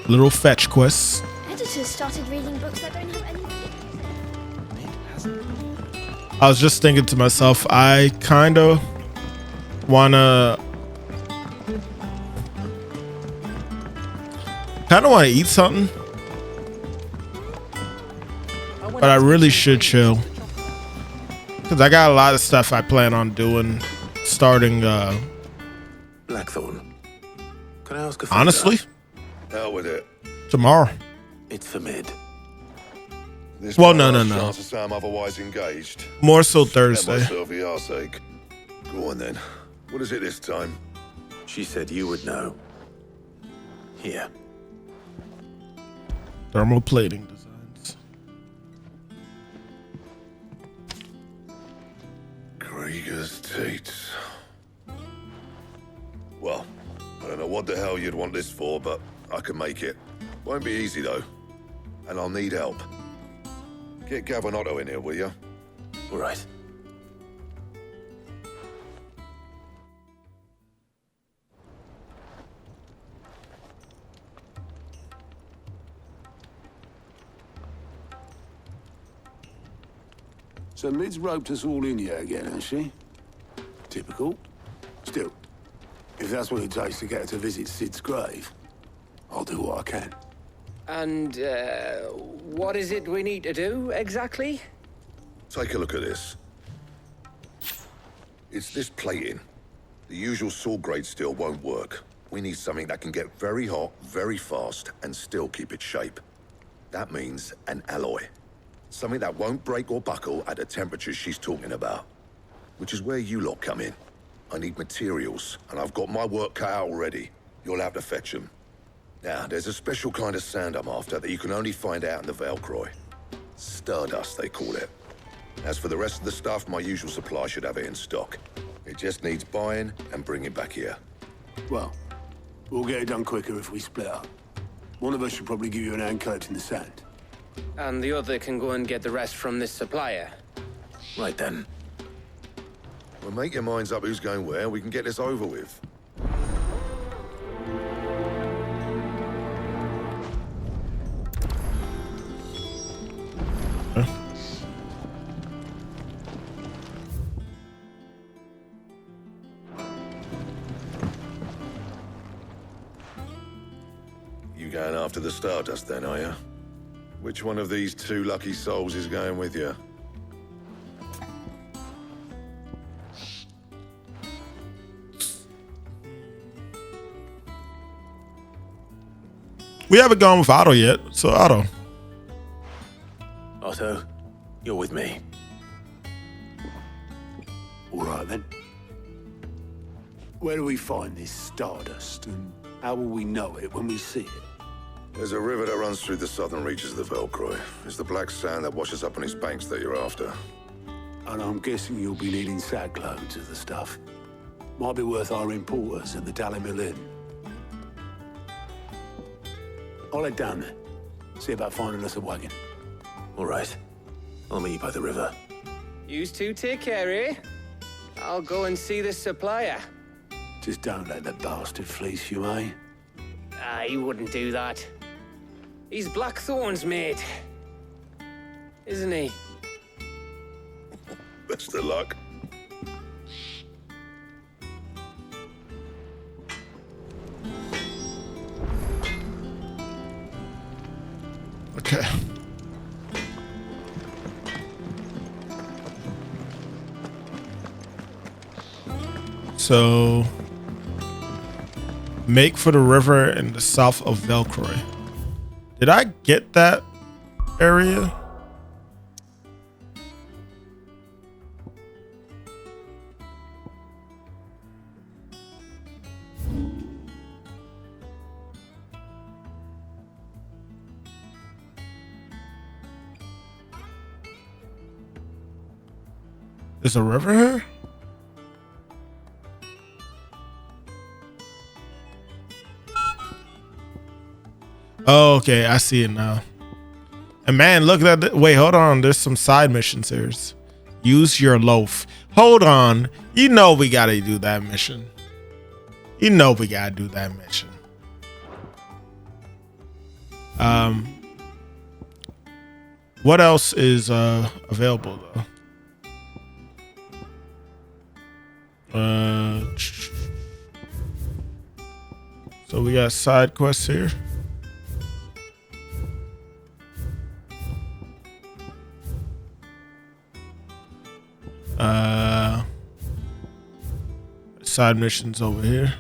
Little fetch quests. Editors started reading books that don't have any. I was just thinking to myself, I kind of want to eat something, but I really should chill because I got a lot of stuff I plan on doing starting Blackthorn, can I ask a favor? Honestly, Hell with it. tomorrow. It's for mid. This Well, might no. have a chance to say I'm otherwise engaged. More so Let Thursday. myself for your sake. Go on then. What is it this time? She said you would know. Here. Thermal plating designs. Krieger's teats. Well, I don't know what the hell you'd want this for, but I can make it. Won't be easy though. And I'll need help. Get Gavin-Otto in here, will you? All right. So Mid's roped us all in here again, has she? Typical. Still, if that's what it takes to get her to visit Sid's grave, I'll do what I can. And, what is it we need to do, exactly? Take a look at this. It's this plating. The usual saw grade steel won't work. We need something that can get very hot, very fast, and still keep its shape. That means an alloy. Something that won't break or buckle at the temperatures she's talking about. Which is where you lot come in. I need materials, and I've got my work cut out already. You'll have to fetch them. Now, there's a special kind of sand I'm after that you can only find out in the Valcroy. Stardust, they call it. As for the rest of the stuff, my usual supply should have it in stock. It just needs buying and bringing back here. Well, we'll get it done quicker if we split up. One of us should probably give you an hand collecting the sand. And the other can go and get the rest from this supplier. Right then. Well, make your minds up who's going where, we can get this over with. You going after the Stardust then, are you? Which one of these 2 lucky souls is going with you? We haven't gone with Otto yet, so Otto. Otto, you're with me. All right, then. Where do we find this stardust, and how will we know it when we see it? There's a river that runs through the southern reaches of the Velcroy. It's the black sand that washes up on its banks that you're after. And I'm guessing you'll be needing sackloads of the stuff. Might be worth our importers at the Tally Mill Inn. I'll head down there. See about finding us a wagon. All right. I'll meet you by the river. Yous two take care, eh? I'll go and see the supplier. Just don't let the bastard fleece you, eh? He wouldn't do that. He's Blackthorn's mate. Isn't he? Best of luck. Okay. So, make for the river in the south of Velcroy. Did I get that area? There's a river here? Oh, okay, I see it now. And man, look at that. Wait, hold on. There's some side missions here. Use your loaf. Hold on. You know we gotta do that mission. You know we gotta do that mission. What else is available though? So we got side quests here. Side missions over here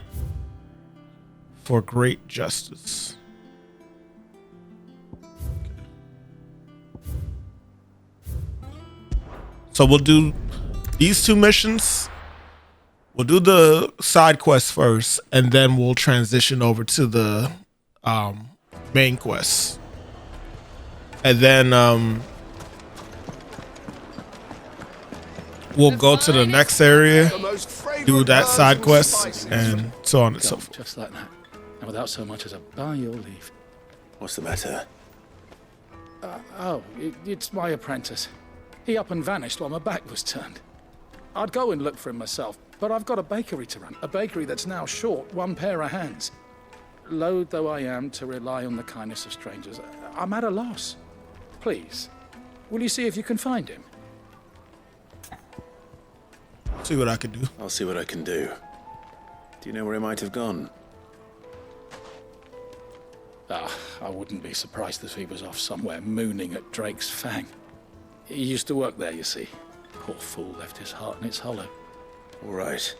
for great justice. So we'll do these two missions. We'll do the side quest first, and then we'll transition over to the main quest. And then we'll go to the next area, do that side quest, and so on and so forth. Just like that, and without so much as a by your leave. What's the matter? It's my apprentice. He up and vanished while my back was turned. I'd go and look for him myself, but I've got a bakery to run. A bakery that's now short one pair of hands. Loath though I am to rely on the kindness of strangers, I'm at a loss. Please, will you see if you can find him? See what I can do. I'll see what I can do. Do you know where he might have gone? I wouldn't be surprised if he was off somewhere mooning at Drake's Fang. He used to work there, you see. Poor fool left his heart in its hollow. All right.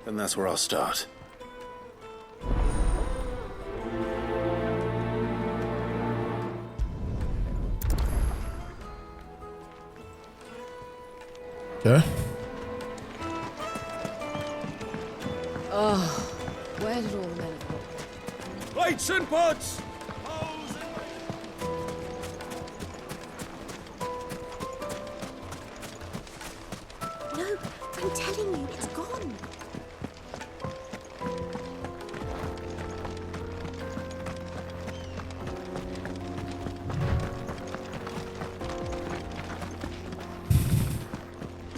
Then that's where I'll start. Okay. Oh, where did all the men go? Lights and pots! No, I'm telling you, it's gone.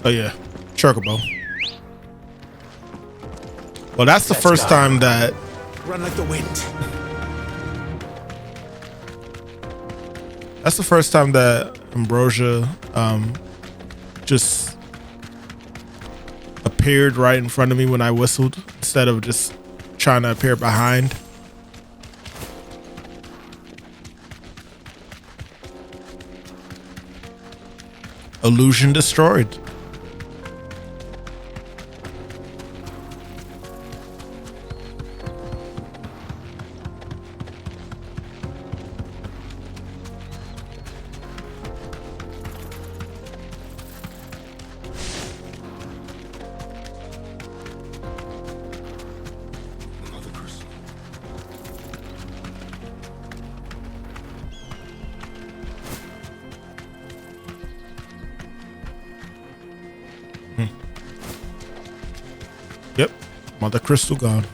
Oh yeah, Chocobo. Well, that's the first time that Run like the wind. That's the first time that Ambrosia just appeared right in front of me when I whistled instead of just trying to appear behind. Illusion destroyed. Mother Crystal gone.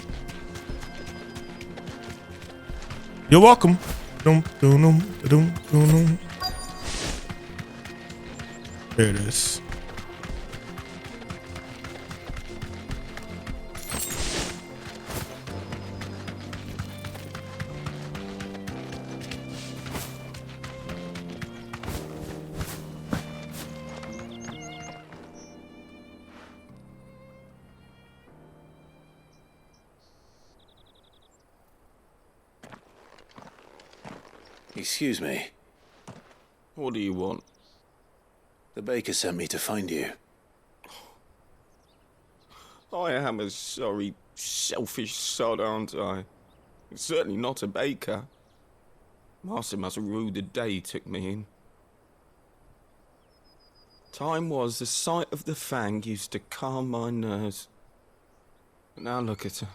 You're welcome. There it is. Excuse me. What do you want? The baker sent me to find you. I am a sorry, selfish sod, aren't I? Certainly not a baker. Master must rue the day he took me in. Time was the sight of the fang used to calm my nerves. But now look at her.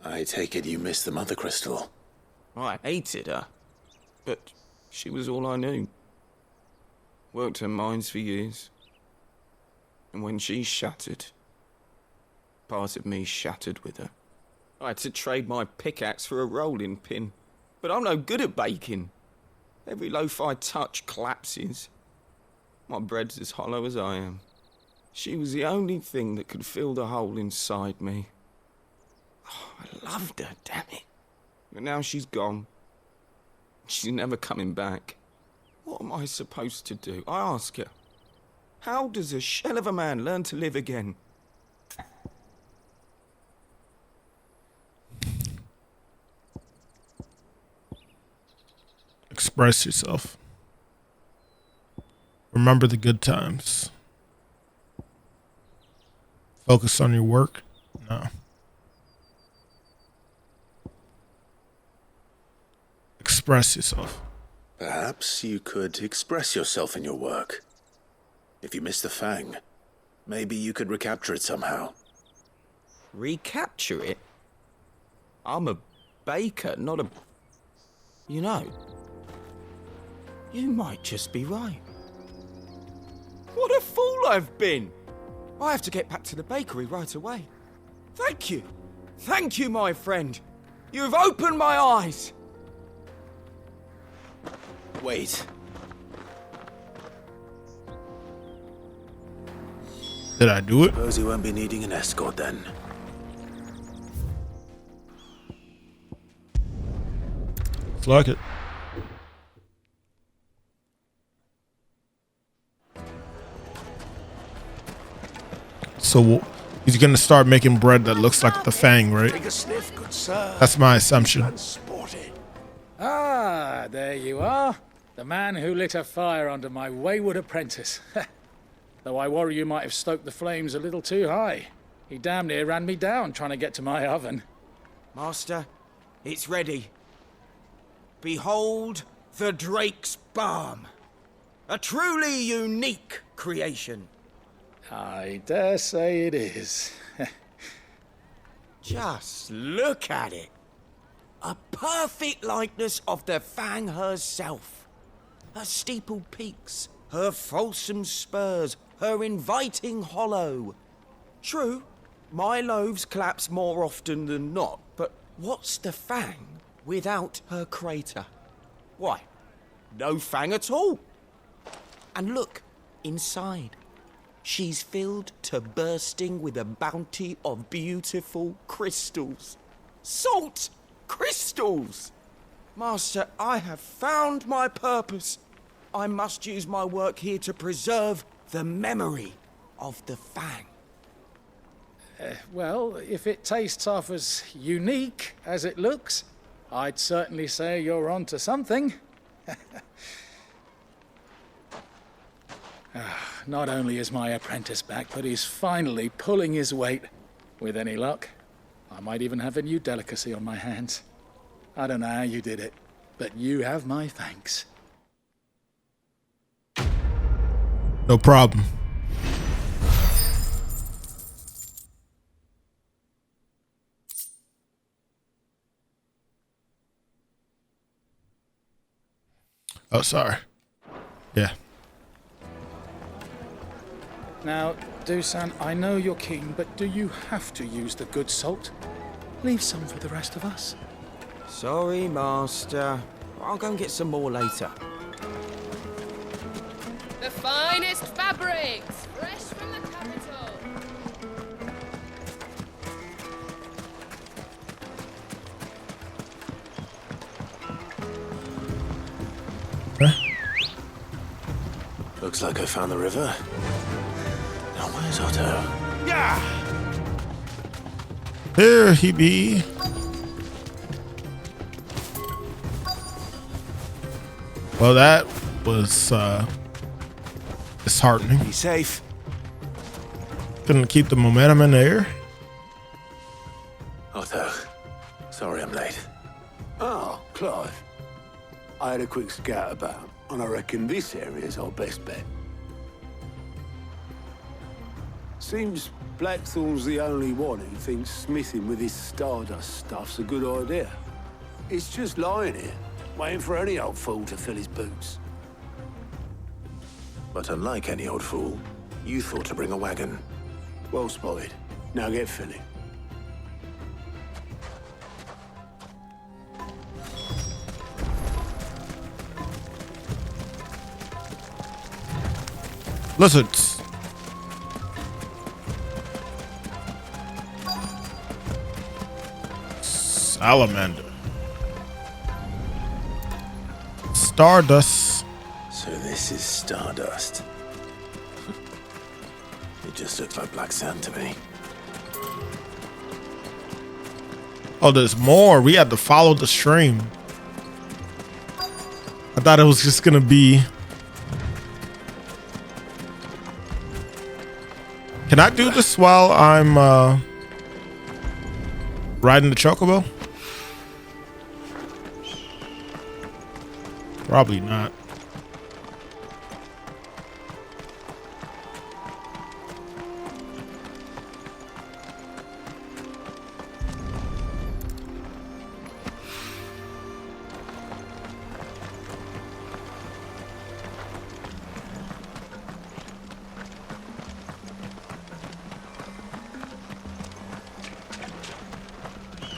I take it you missed the Mother Crystal. I hated her, but she was all I knew. Worked her mines for years. And when she shattered, part of me shattered with her. I had to trade my pickaxe for a rolling pin, but I'm no good at baking. Every loaf I touch collapses. My bread's as hollow as I am. She was the only thing that could fill the hole inside me. Oh, I loved her, damn it. But now she's gone. She's never coming back. What am I supposed to do? I ask her. How does a shell of a man learn to live again? Express yourself. Remember the good times. Focus on your work? No. Express yourself. Perhaps you could express yourself in your work. If you miss the fang, maybe you could recapture it somehow. Recapture it? I'm a baker, not a... You know, you might just be right. What a fool I've been! I have to get back to the bakery right away. Thank you. Thank you, my friend. You've opened my eyes. Wait. Did I do it? Suppose you won't be needing an escort then. Looks like it. So he's gonna start making bread that looks like the fang, right? Take a sniff, good sir. That's my assumption. Ah, there you are. The man who lit a fire under my wayward apprentice. Though I worry you might have stoked the flames a little too high. He damn near ran me down trying to get to my oven. Master, it's ready. Behold the Drake's Balm. A truly unique creation. I dare say it is. Just look at it. A perfect likeness of the Fang herself. Her steepled peaks, her fulsome spurs, her inviting hollow. True, my loaves collapse more often than not, but what's the Fang without her crater? Why, no Fang at all. And look, inside. She's filled to bursting with a bounty of beautiful crystals. Salt crystals! Master, I have found my purpose. I must use my work here to preserve the memory of the Fang. Well, if it tastes half as unique as it looks, I'd certainly say you're onto something. Not only is my apprentice back, but he's finally pulling his weight. With any luck, I might even have a new delicacy on my hands. I don't know how you did it, but you have my thanks. No problem. Oh, sorry. Yeah. Now, Dusan, I know you're keen, but do you have to use the good salt? Leave some for the rest of us. Sorry, Master. I'll go and get some more later. The finest fabrics, fresh from the capital. Looks like I found the river. Now where's Otto? Yeah! Here he be. Well, that was disheartening. Be safe. Couldn't keep the momentum in the air. Otto, sorry I'm late. Oh, Clive. I had a quick scout about, and I reckon this area's our best bet. Seems Blackthorn's the only one who thinks smithing with his Stardust stuff's a good idea. It's just lying here, waiting for any old fool to fill his boots. But unlike any old fool, you thought to bring a wagon. Well spotted. Now get filling. Lizards. Salamander. Stardust. So this is Stardust. It just looks like black sand to me. Oh, there's more. We had to follow the stream. I thought it was just gonna be. Can I do this while I'm riding the chocobo? Probably not.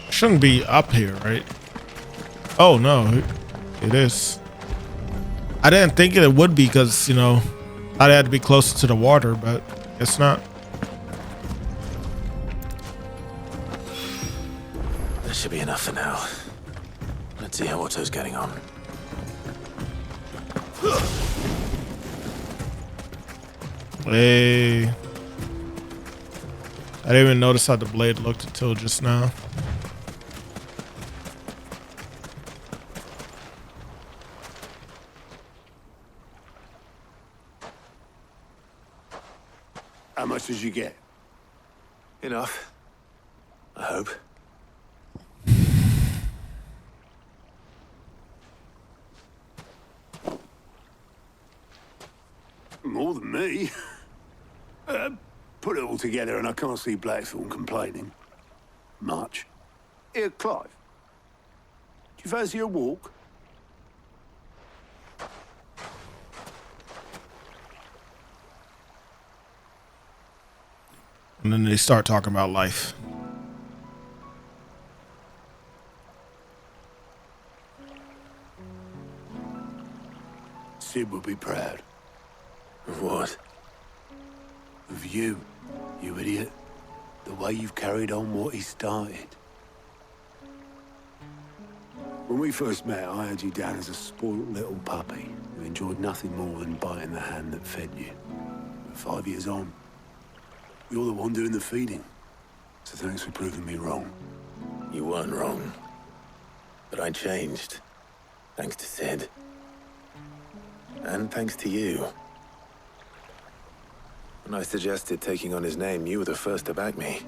Shouldn't be up here, right? Oh no, it is. I didn't think it would be because, you know, I had to be closer to the water, but it's not. That should be enough for now. Let's see how Otto's getting on. Hey. I didn't even notice how the blade looked until just now. How much did you get? Enough. I hope. More than me. Put it all together and I can't see Blackthorn complaining. Much. Here, Clive. Do you fancy a walk? And then they start talking about life. Sid would be proud. Of what? Of you, you idiot. The way you've carried on what he started. When we first met, I had you down as a spoiled little puppy who enjoyed nothing more than biting the hand that fed you. But 5 years on, you're the one doing the feeding. So thanks for proving me wrong. You weren't wrong. But I changed. Thanks to Sid. And thanks to you. When I suggested taking on his name, you were the first to back me.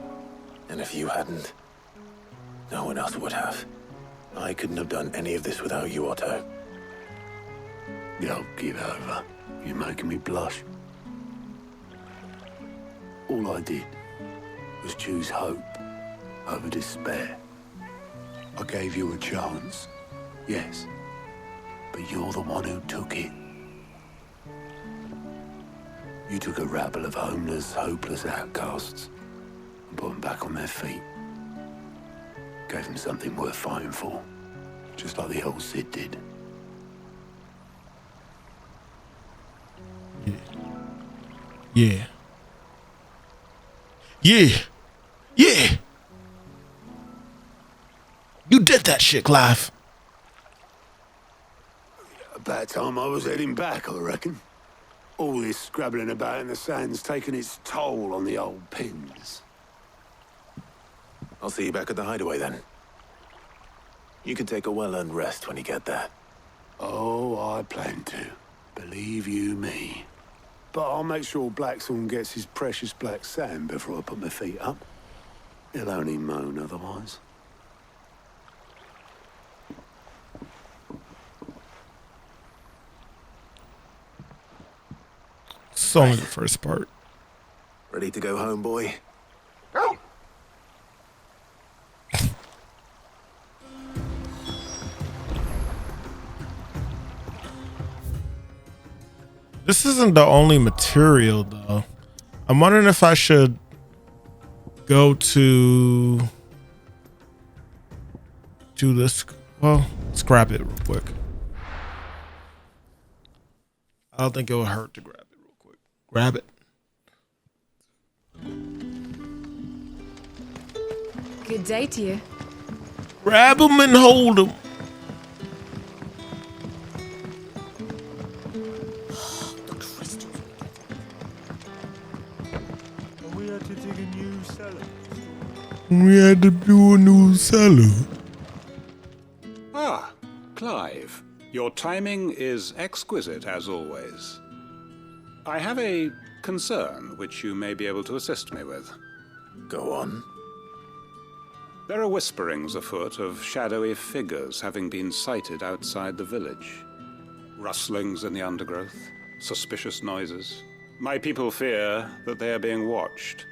And if you hadn't, no one else would have. I couldn't have done any of this without you, Otto. Yo, give over. You're making me blush. All I did was choose hope over despair. I gave you a chance, yes, but you're the one who took it. You took a rabble of homeless, hopeless outcasts and put them back on their feet. Gave them something worth fighting for, just like the old Cid did. Yeah. Yeah. Yeah. You did that shit, Clive. About time I was heading back, I reckon. All this scrabbling about in the sand's taken its toll on the old pins. I'll see you back at the hideaway then. You can take a well-earned rest when you get there. Oh, I plan to. Believe you me. But I'll make sure Blackthorn gets his precious black sand before I put my feet up. He'll only moan otherwise. It's only the first part. Ready to go home, boy? This isn't the only material, though. I'm wondering if I should go to this. Well, scrap it real quick. I don't think it would hurt to grab it real quick. Grab it. Good day to you. Grab them and hold them. We had to dig a new cellar. We had to do a new cellar. Ah, Clive. Your timing is exquisite, as always. I have a concern which you may be able to assist me with. Go on. There are whisperings afoot of shadowy figures having been sighted outside the village. Rustlings in the undergrowth, suspicious noises. My people fear that they are being watched.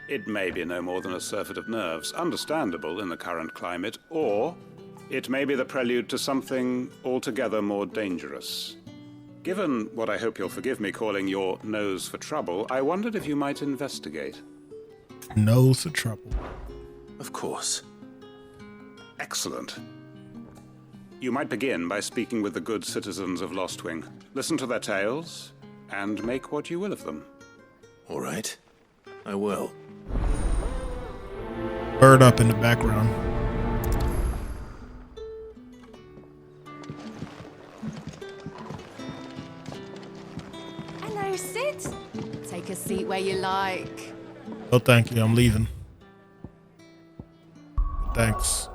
It may be no more than a surfeit of nerves, understandable in the current climate, or it may be the prelude to something altogether more dangerous. Given what I hope you'll forgive me calling your nose for trouble, I wondered if you might investigate. Nose for trouble. Of course. Excellent. You might begin by speaking with the good citizens of Lostwing. Listen to their tales, and make what you will of them. All right. I will. Bird up in the background. Hello, Sid. Take a seat where you like. Oh, thank you. I'm leaving. Thanks.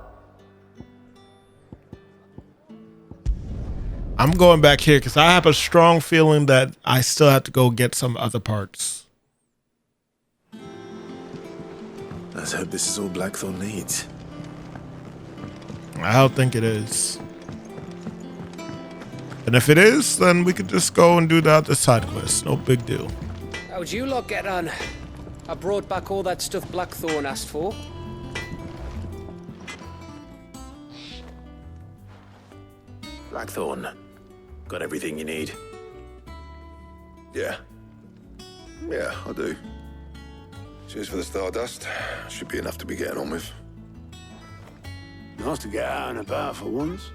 I'm going back here because I have a strong feeling that I still have to go get some other parts. Let's hope this is all Blackthorn needs. I don't think it is. And if it is, then we could just go and do the other side quest. No big deal. How'd you lot get on? I brought back all that stuff Blackthorn asked for. Blackthorn, got everything you need? Yeah. Yeah, I do. Cheers for the stardust. Should be enough to be getting on with. Nice to get out and about for once.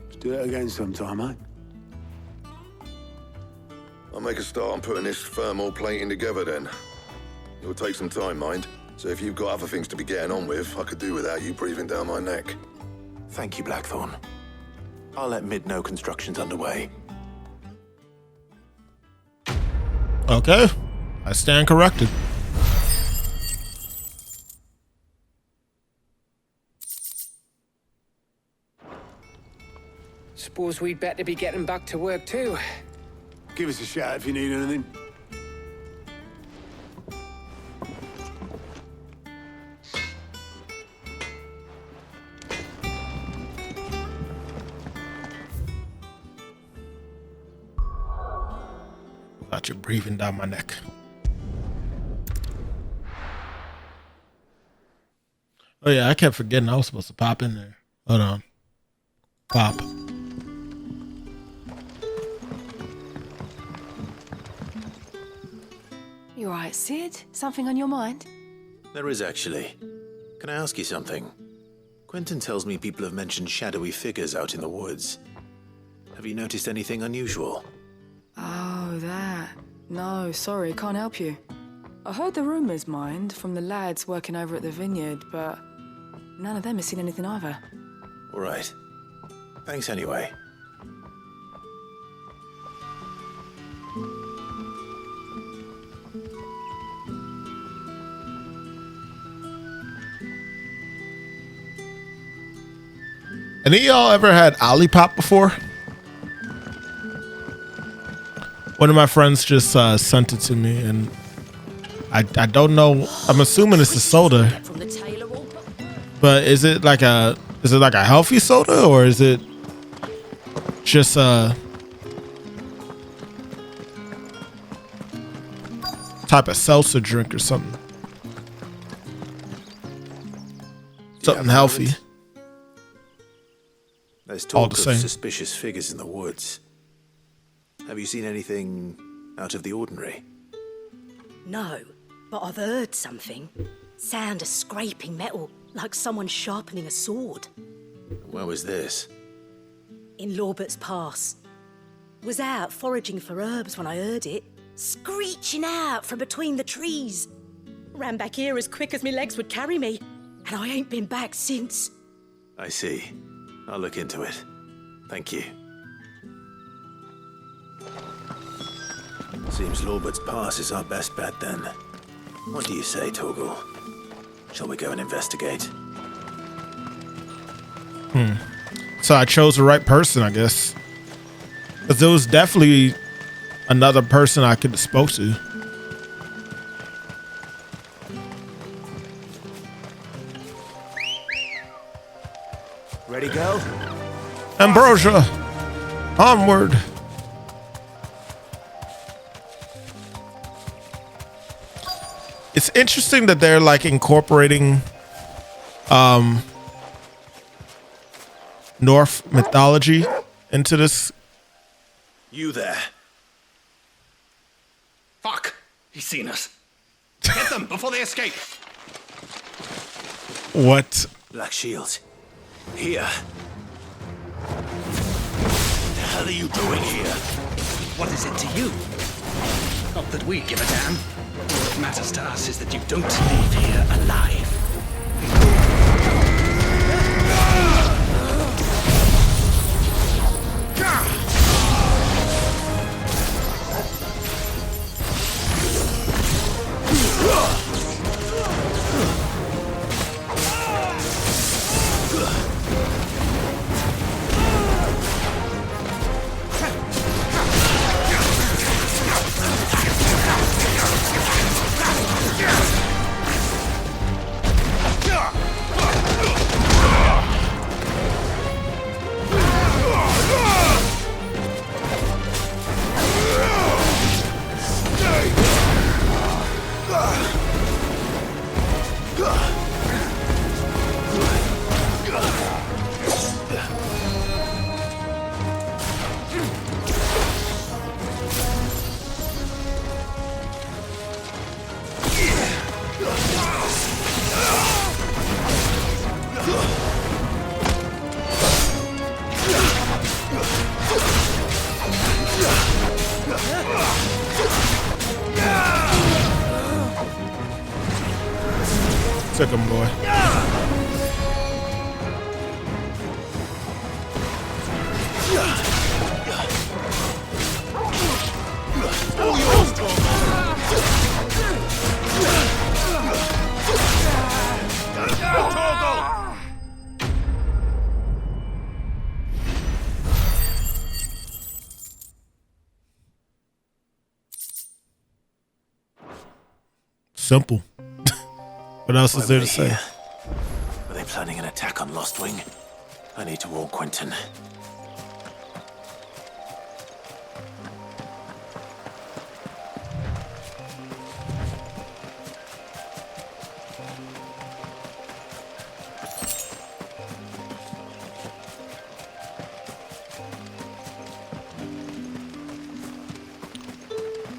Let's do it again sometime, eh? I'll make a start on putting this thermal plating together then. It'll take some time, mind. So if you've got other things to be getting on with, I could do without you breathing down my neck. Thank you, Blackthorn. I'll let Mid know construction's underway. Okay. I stand corrected. Suppose we'd better be getting back to work too. Give us a shout if you need anything. Got you breathing down my neck. Oh yeah, I kept forgetting I was supposed to pop in there. Hold on. Pop. You alright, Sid? Something on your mind? There is actually. Can I ask you something? Quentin tells me people have mentioned shadowy figures out in the woods. Have you noticed anything unusual? Oh, that. No, sorry, can't help you. I heard the rumours, mind, from the lads working over at the vineyard, but none of them has seen anything either. All right. Thanks anyway. Any of y'all ever had Olipop before? One of my friends just sent it to me, and I don't know. I'm assuming it's a soda, but is it like a healthy soda, or is it just a type of seltzer drink or something? Something healthy. There's All talk the of same. suspicious figures in the woods. Have you seen anything out of the ordinary? No, but I've heard something. Sound of scraping metal, like someone sharpening a sword. Where was this? In Lorbert's Pass. Was out foraging for herbs when I heard it, screeching out from between the trees. Ran back here as quick as my legs would carry me, and I ain't been back since. I see. I'll look into it. Thank you. Seems Lorbert's Pass is our best bet then. What do you say, Torgal? Shall we go and investigate? So I chose the right person, I guess. Because there was definitely another person I could have spoke to. Ready, go? Ambrosia, onward. It's interesting that they're like incorporating Norse mythology into this. You there. Fuck! He's seen us. Get them before they escape. What? Black Shield. Here. What the hell are you doing here? What is it to you? Not that we give a damn. What matters to us is that you don't leave here alive. Took him, boy. Simple. What else is there to say? Are they planning an attack on Lost Wing? I need to warn Quentin.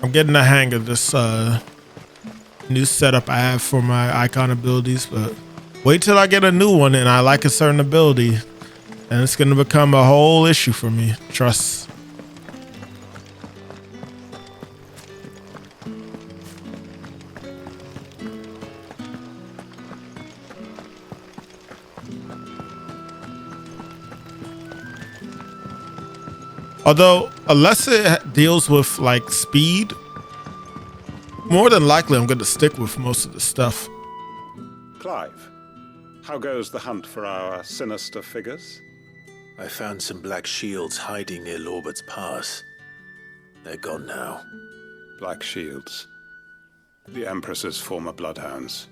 I'm getting the hang of this new setup I have for my icon abilities, but wait till I get a new one and I like a certain ability, and it's gonna become a whole issue for me. Trust. Although, unless it deals with like speed, more than likely I'm going to stick with most of the stuff. Clive, how goes the hunt for our sinister figures? I found some black shields hiding near Lorbert's Pass. They're gone now. Black shields. The Empress's former bloodhounds,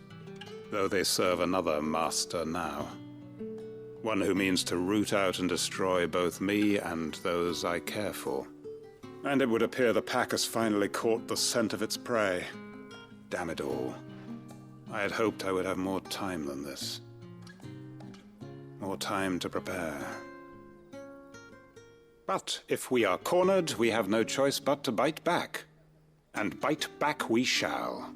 though they serve another master now. One who means to root out and destroy both me and those I care for. And it would appear the pack has finally caught the scent of its prey. Damn it all. I had hoped I would have more time than this. More time to prepare. But if we are cornered, we have no choice but to bite back. And bite back we shall.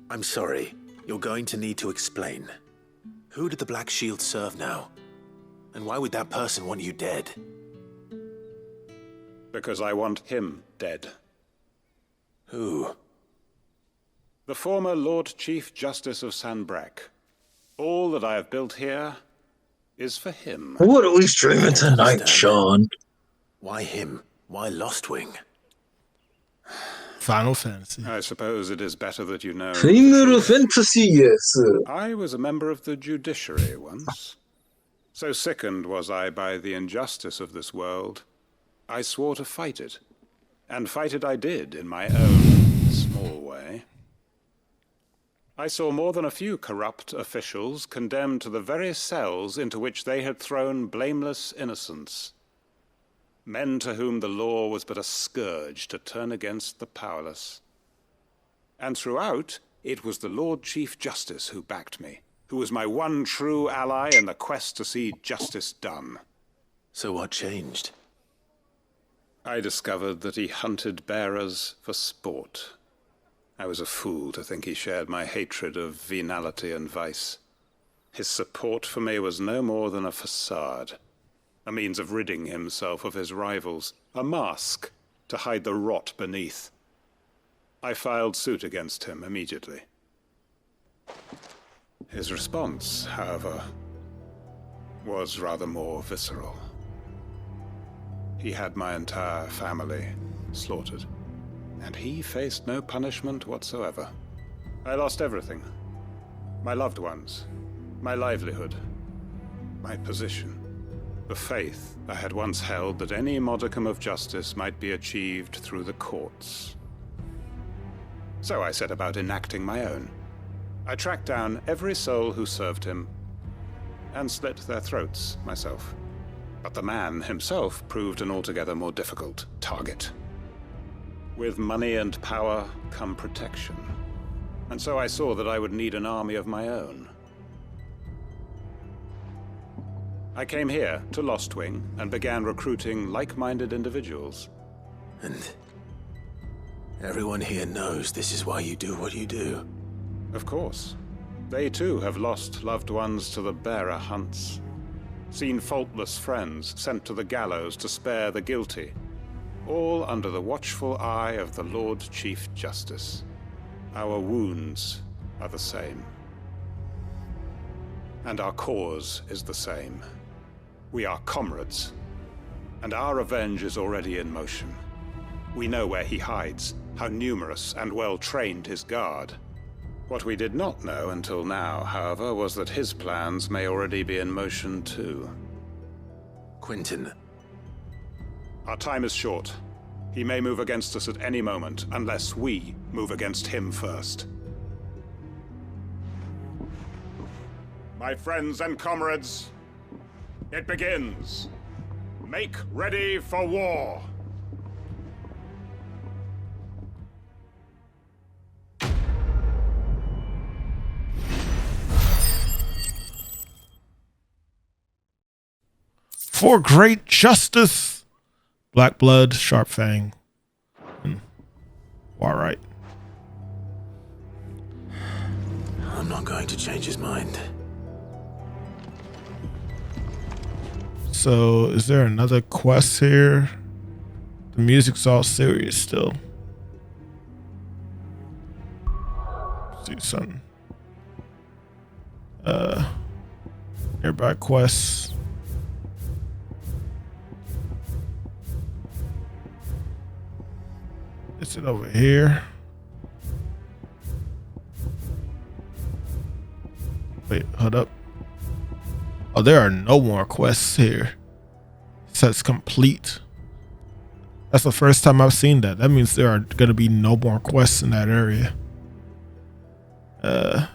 I'm sorry. You're going to need to explain. Who did the Black Shield serve now? And why would that person want you dead? Because I want him dead. Who? The former Lord Chief Justice of Sanbreque. All that I have built here is for him. What are we streaming tonight, Sean? Why him? Why Lostwing? Final Fantasy. I suppose it is better that you know. Final Fantasy, yes. I was a member of the judiciary once. So sickened was I by the injustice of this world, I swore to fight it. And fight it I did in my own small way. I saw more than a few corrupt officials condemned to the very cells into which they had thrown blameless innocents. Men to whom the law was but a scourge to turn against the powerless. And throughout, it was the Lord Chief Justice who backed me, who was my one true ally in the quest to see justice done. So what changed? I discovered that he hunted bearers for sport. I was a fool to think he shared my hatred of venality and vice. His support for me was no more than a facade, a means of ridding himself of his rivals, a mask to hide the rot beneath. I filed suit against him immediately. His response, however, was rather more visceral. He had my entire family slaughtered, and he faced no punishment whatsoever. I lost everything. My loved ones, my livelihood, my position, the faith I had once held that any modicum of justice might be achieved through the courts. So I set about enacting my own. I tracked down every soul who served him, and slit their throats myself. But the man himself proved an altogether more difficult target. With money and power come protection. And so I saw that I would need an army of my own. I came here to Lostwing and began recruiting like-minded individuals. And everyone here knows this is why you do what you do. Of course. They too have lost loved ones to the bearer hunts. Seen faultless friends sent to the gallows to spare the guilty. All under the watchful eye of the Lord Chief Justice. Our wounds are the same. And our cause is the same. We are comrades. And our revenge is already in motion. We know where he hides, how numerous and well-trained his guard. What we did not know until now, however, was that his plans may already be in motion too. Quentin. Our time is short. He may move against us at any moment, unless we move against him first. My friends and comrades, it begins. Make ready for war. For great justice. Black blood, sharp fang. All right. I'm not going to change his mind. So, is there another quest here? The music's all serious still. Let's see something. Nearby quests. Is it over here? Wait, hold up. Oh, there are no more quests here. It says complete. That's the first time I've seen that. That means there are going to be no more quests in that area. Okay.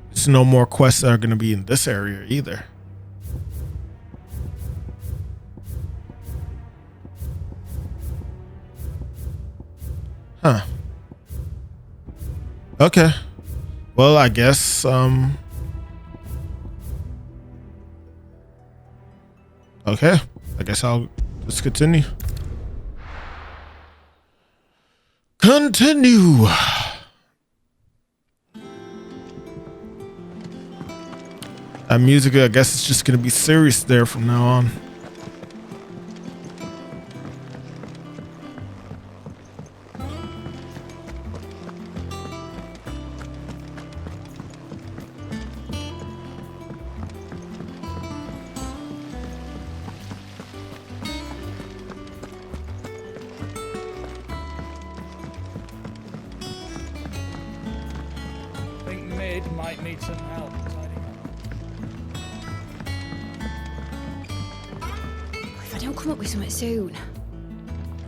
There's no more quests that are going to be in this area either. Huh. Okay. Well, I guess okay. I guess I'll just continue. Continue. That music, I guess it's just gonna be serious there from now on. I think Mid might need some help tidying If I don't come up with something soon.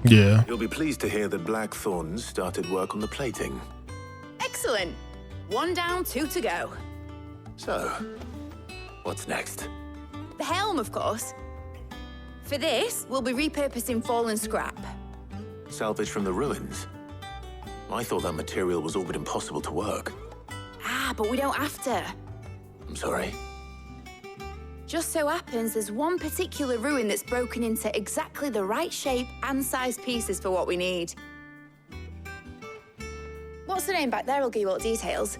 Yeah. You'll be pleased to hear that Blackthorn's started work on the plating. Excellent. 1 down, 2 to go. So, what's next? The helm, of course. For this, we'll be repurposing fallen scrap. Salvage from the ruins? I thought that material was all but impossible to work. Ah, but we don't have to. I'm sorry. Just so happens there's one particular ruin that's broken into exactly the right shape and size pieces for what we need. What's the name back there? I'll give you all the details.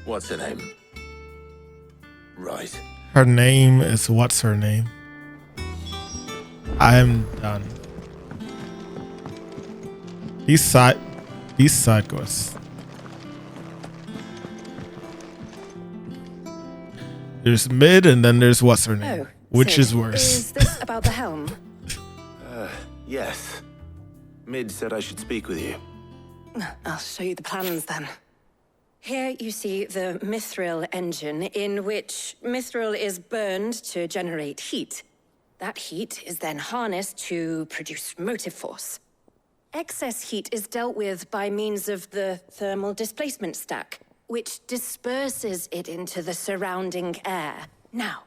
What's her name? Right. Her name is what's her name? I am done. These side quests. There's Mid and then there's what's her name, which Sid, is worse. Is this about the helm? Yes. Mid said I should speak with you. I'll show you the plans then. Here you see the mithril engine, in which mithril is burned to generate heat. That heat is then harnessed to produce motive force. Excess heat is dealt with by means of the thermal displacement stack, which disperses it into the surrounding air. Now,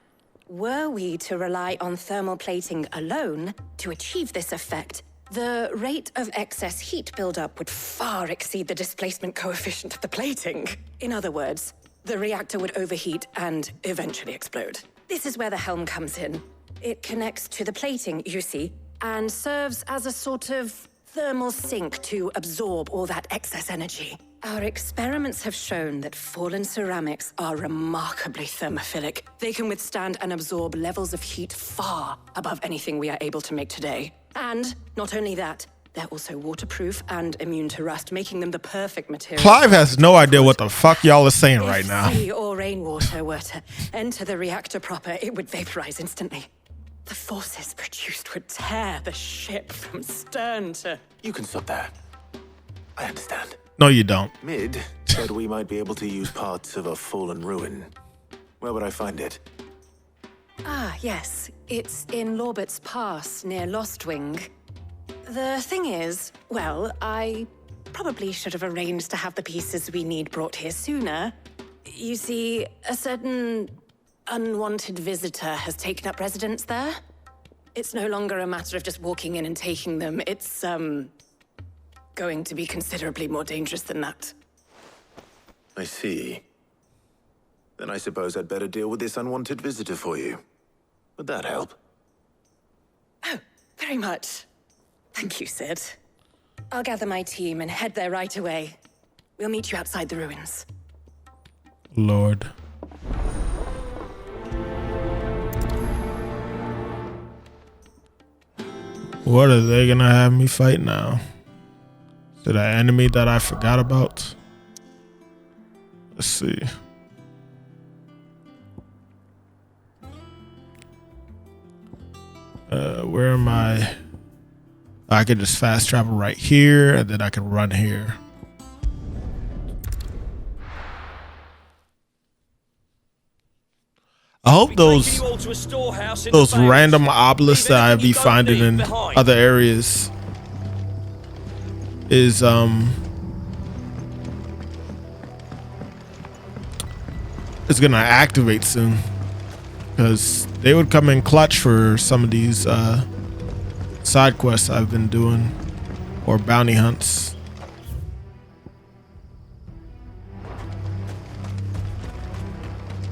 were we to rely on thermal plating alone to achieve this effect, the rate of excess heat buildup would far exceed the displacement coefficient of the plating. In other words, the reactor would overheat and eventually explode. This is where the helm comes in. It connects to the plating, you see, and serves as a sort of thermal sink to absorb all that excess energy. Our experiments have shown that fallen ceramics are remarkably thermophilic. They can withstand and absorb levels of heat far above anything we are able to make today. And not only that, they're also waterproof and immune to rust, making them the perfect material. Clive has no idea what the fuck y'all are saying right now. If sea or rainwater were to enter the reactor proper, it would vaporize instantly. The forces produced would tear the ship from stern to... You can stop there. I understand. No, you don't. Mid said we might be able to use parts of a fallen ruin. Where would I find it? Ah, yes. It's in Lorbert's Pass, near Lostwing. The thing is, well, I probably should have arranged to have the pieces we need brought here sooner. You see, a certain unwanted visitor has taken up residence there. It's no longer a matter of just walking in and taking them. It's, going to be considerably more dangerous than that. I see. Then I suppose I'd better deal with this unwanted visitor for you. Would that help? Oh, very much. Thank you, Sid. I'll gather my team and head there right away. We'll meet you outside the ruins. Lord. What are they gonna have me fight now? Is it an enemy that I forgot about? Let's see. Where am I? I can just fast travel right here, and then I can run here. I hope those random obelisks that I be finding in other areas is gonna activate soon, because they would come in clutch for some of these side quests I've been doing, or bounty hunts.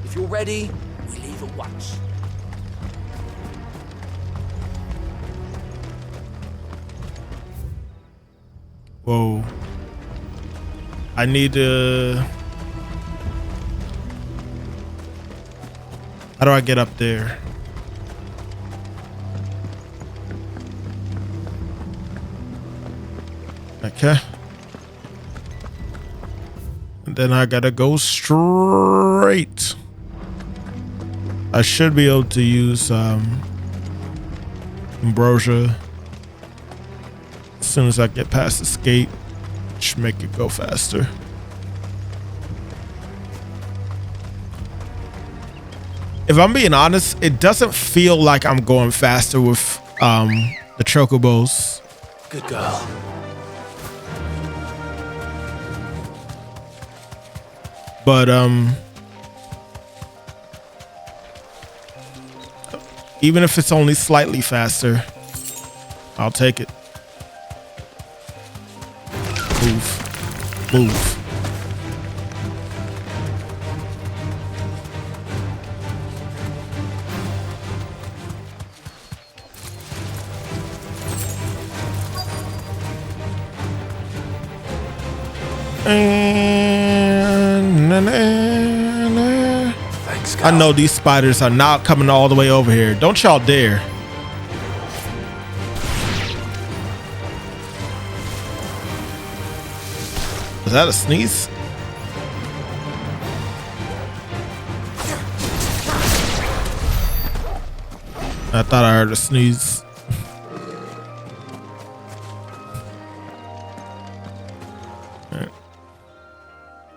If you're ready, we leave at once. Whoa. I need to... How do I get up there? Okay. And then I gotta go straight. I should be able to use ambrosia as soon as I get past this gate. Should make it go faster. If I'm being honest, it doesn't feel like I'm going faster with the chocobos. Good girl. But even if it's only slightly faster, I'll take it. Move. Move. Thanks, I know these spiders are not coming all the way over here. Don't y'all dare. Was that a sneeze? I thought I heard a sneeze.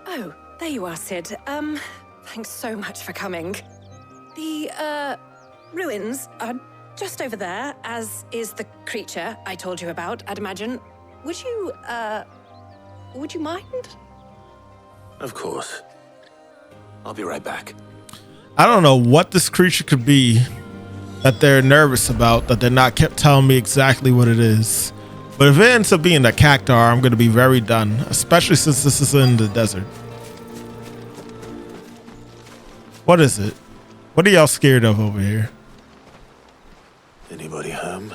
Oh, there you are, Sid. Thanks so much for coming. The, ruins are just over there, as is the creature I told you about, I'd imagine. Would you mind? Of course. I'll be right back. I don't know what this creature could be that they're nervous about, that they're not kept telling me exactly what it is. But if it ends up being a cactuar, I'm going to be very done, especially since this is in the desert. What is it? What are y'all scared of over here? Anybody home?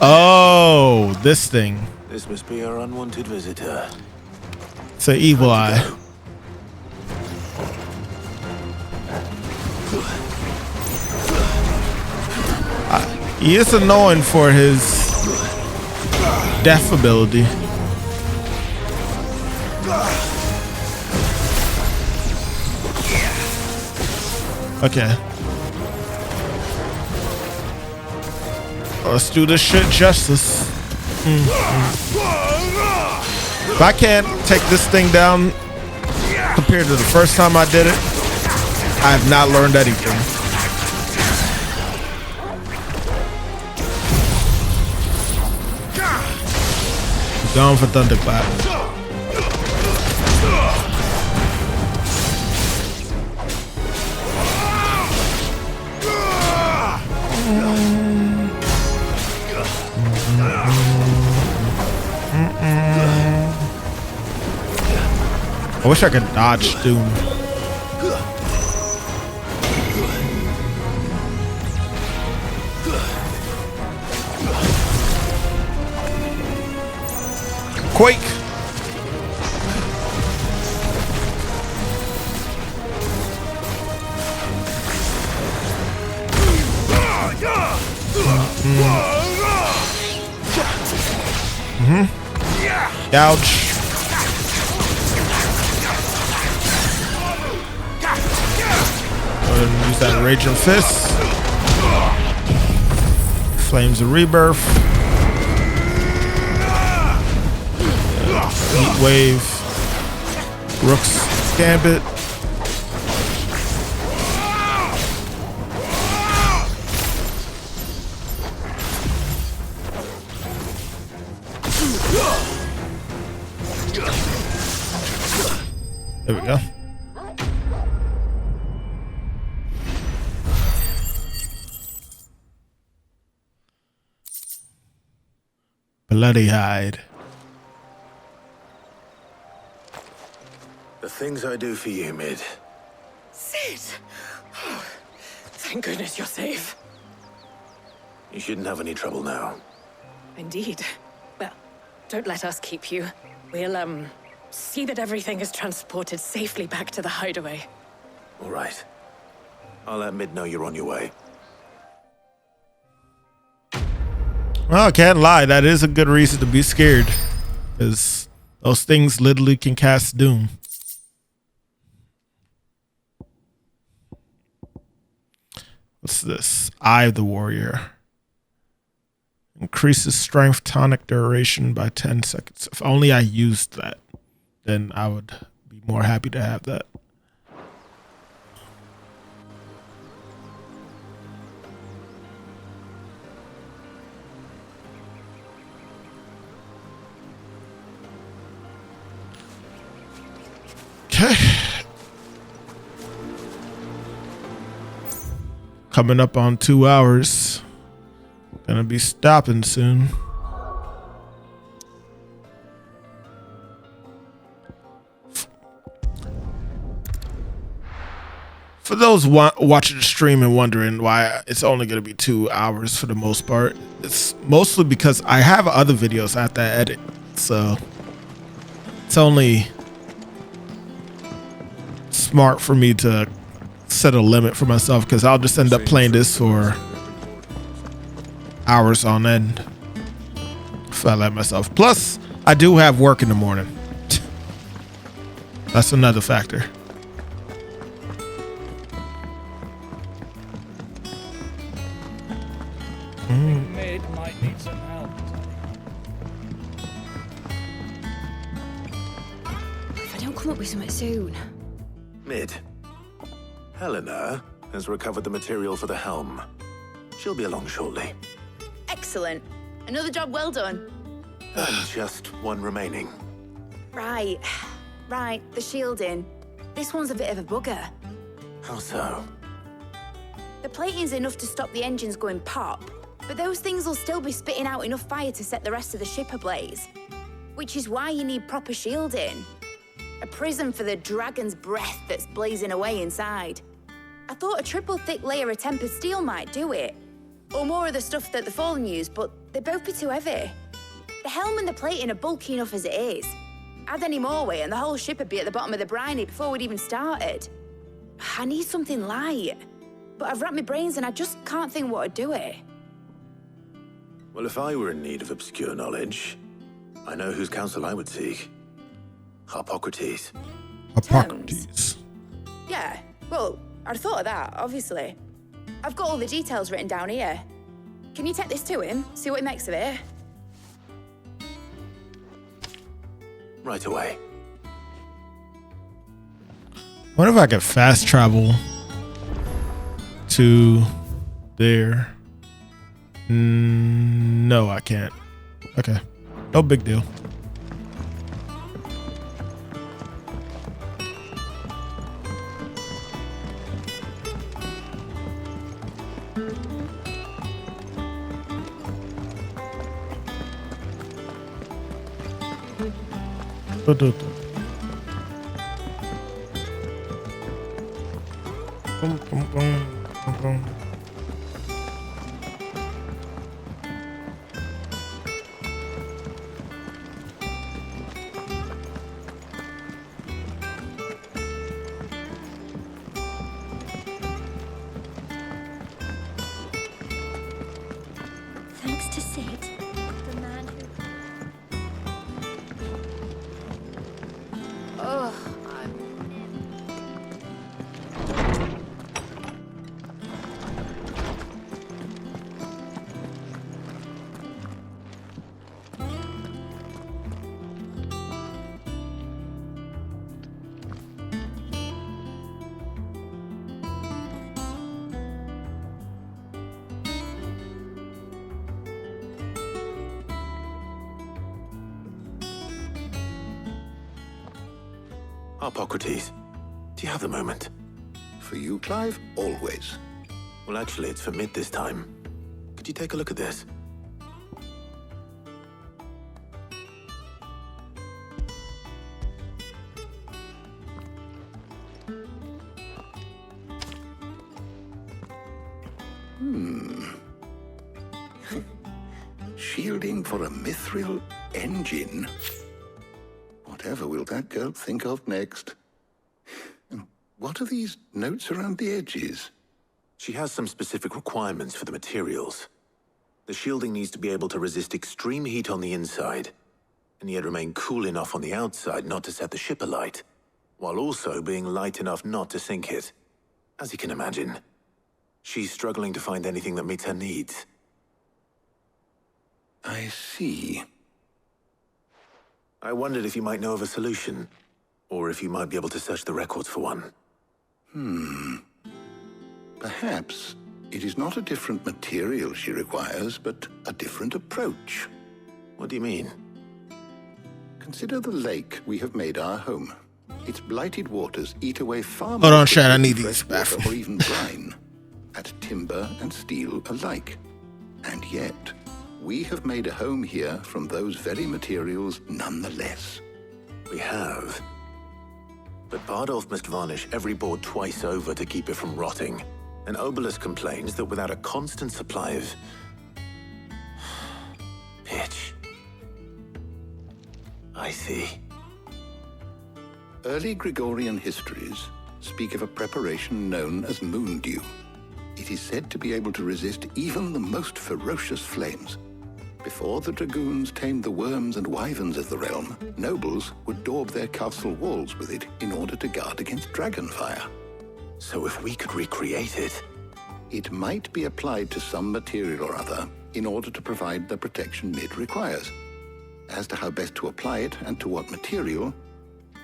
Oh, this thing. This must be our unwanted visitor. It's an evil eye. He is annoying for his death ability. Okay. Let's do this shit justice. If I can't take this thing down compared to the first time I did it, I have not learned anything. Going for thunderclap. I wish I could dodge Doom. Quake. Gouge. Go ahead and use that Raging Fist. Flames of Rebirth. Heat Wave. Rook's Gambit. There we go. Bloody hide. The things I do for you, Mid. Sid! Oh, thank goodness you're safe. You shouldn't have any trouble now. Indeed. Well, don't let us keep you. We'll, see that everything is transported safely back to the hideaway. All right. I'll let Mid know you're on your way. Well, I can't lie. That is a good reason to be scared. Because those things literally can cast doom. What's this? Eye of the Warrior. Increases strength tonic duration by 10 seconds. If only I used that, then I would be more happy to have that. Okay. Coming up on 2 hours. Gonna be stopping soon. For those watching the stream and wondering why it's only gonna be 2 hours for the most part, it's mostly because I have other videos I have to edit. So it's only smart for me to set a limit for myself, because I'll just end up playing this for hours on end if I let myself. Plus, I do have work in the morning. That's another factor. Mid might need some help. If I don't come up with something soon. Mid. Helena has recovered the material for the helm. She'll be along shortly. Excellent. Another job well done. And just one remaining. Right. Right, the shielding. This one's a bit of a bugger. How so? The plating's enough to stop the engines going pop, but those things will still be spitting out enough fire to set the rest of the ship ablaze. Which is why you need proper shielding. A prison for the dragon's breath that's blazing away inside. I thought a triple thick layer of tempered steel might do it. Or more of the stuff that the Fallen use, but they'd both be too heavy. The helm and the plating are bulky enough as it is. Add any more weight and the whole ship would be at the bottom of the briny before we'd even started. I need something light. But I've racked my brains and I just can't think what would do it. Well, if I were in need of obscure knowledge, I know whose counsel I would seek. Hippocrates. Hippocrates. Yeah, well, I'd thought of that, obviously. I've got all the details written down here. Can you take this to him, see what he makes of it? Right away. What if I could fast travel to there? No, I can't. Okay, no big deal. Boom, boom, boom, boom, boom. Thanks to Sid, the man who... Oh, Hippocrates, do you have the moment? For you, Clive, always. Well, actually, it's for mid this time. Could you take a look at this? Shielding for a mithril engine. Whatever will that girl think of next? And what are these notes around the edges? She has some specific requirements for the materials. The shielding needs to be able to resist extreme heat on the inside, and yet remain cool enough on the outside not to set the ship alight, while also being light enough not to sink it. As you can imagine, she's struggling to find anything that meets her needs. I see. I wondered if you might know of a solution, or if you might be able to search the records for one. Perhaps it is not a different material she requires, but a different approach. What do you mean? Consider the lake we have made our home. Its blighted waters eat away far more Hold on, Chad, I need quickly these than fresh water bathroom. or even brine, at timber and steel alike. And yet, we have made a home here from those very materials nonetheless. We have. But Bardolph must varnish every board twice over to keep it from rotting. And Obelus complains that without a constant supply of... pitch. I see. Early Gregorian histories speak of a preparation known as moon dew. It is said to be able to resist even the most ferocious flames. Before the dragoons tamed the worms and wyverns of the realm, nobles would daub their castle walls with it in order to guard against dragon fire. So if we could recreate it... It might be applied to some material or other in order to provide the protection Mid requires. As to how best to apply it and to what material,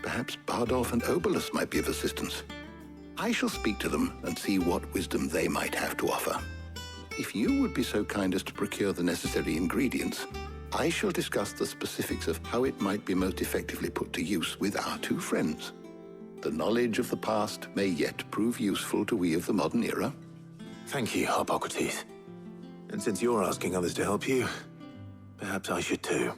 perhaps Bardolph and Obelus might be of assistance. I shall speak to them and see what wisdom they might have to offer. If you would be so kind as to procure the necessary ingredients, I shall discuss the specifics of how it might be most effectively put to use with our two friends. The knowledge of the past may yet prove useful to we of the modern era. Thank you, Hippocrates. And since you're asking others to help you, perhaps I should too.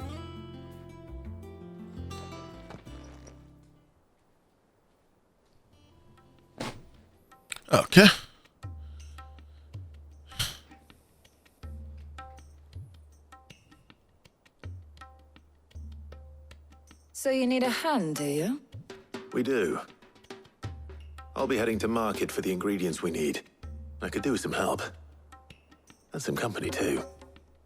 Okay. So you need a hand, do you? We do. I'll be heading to market for the ingredients we need. I could do with some help. And some company too.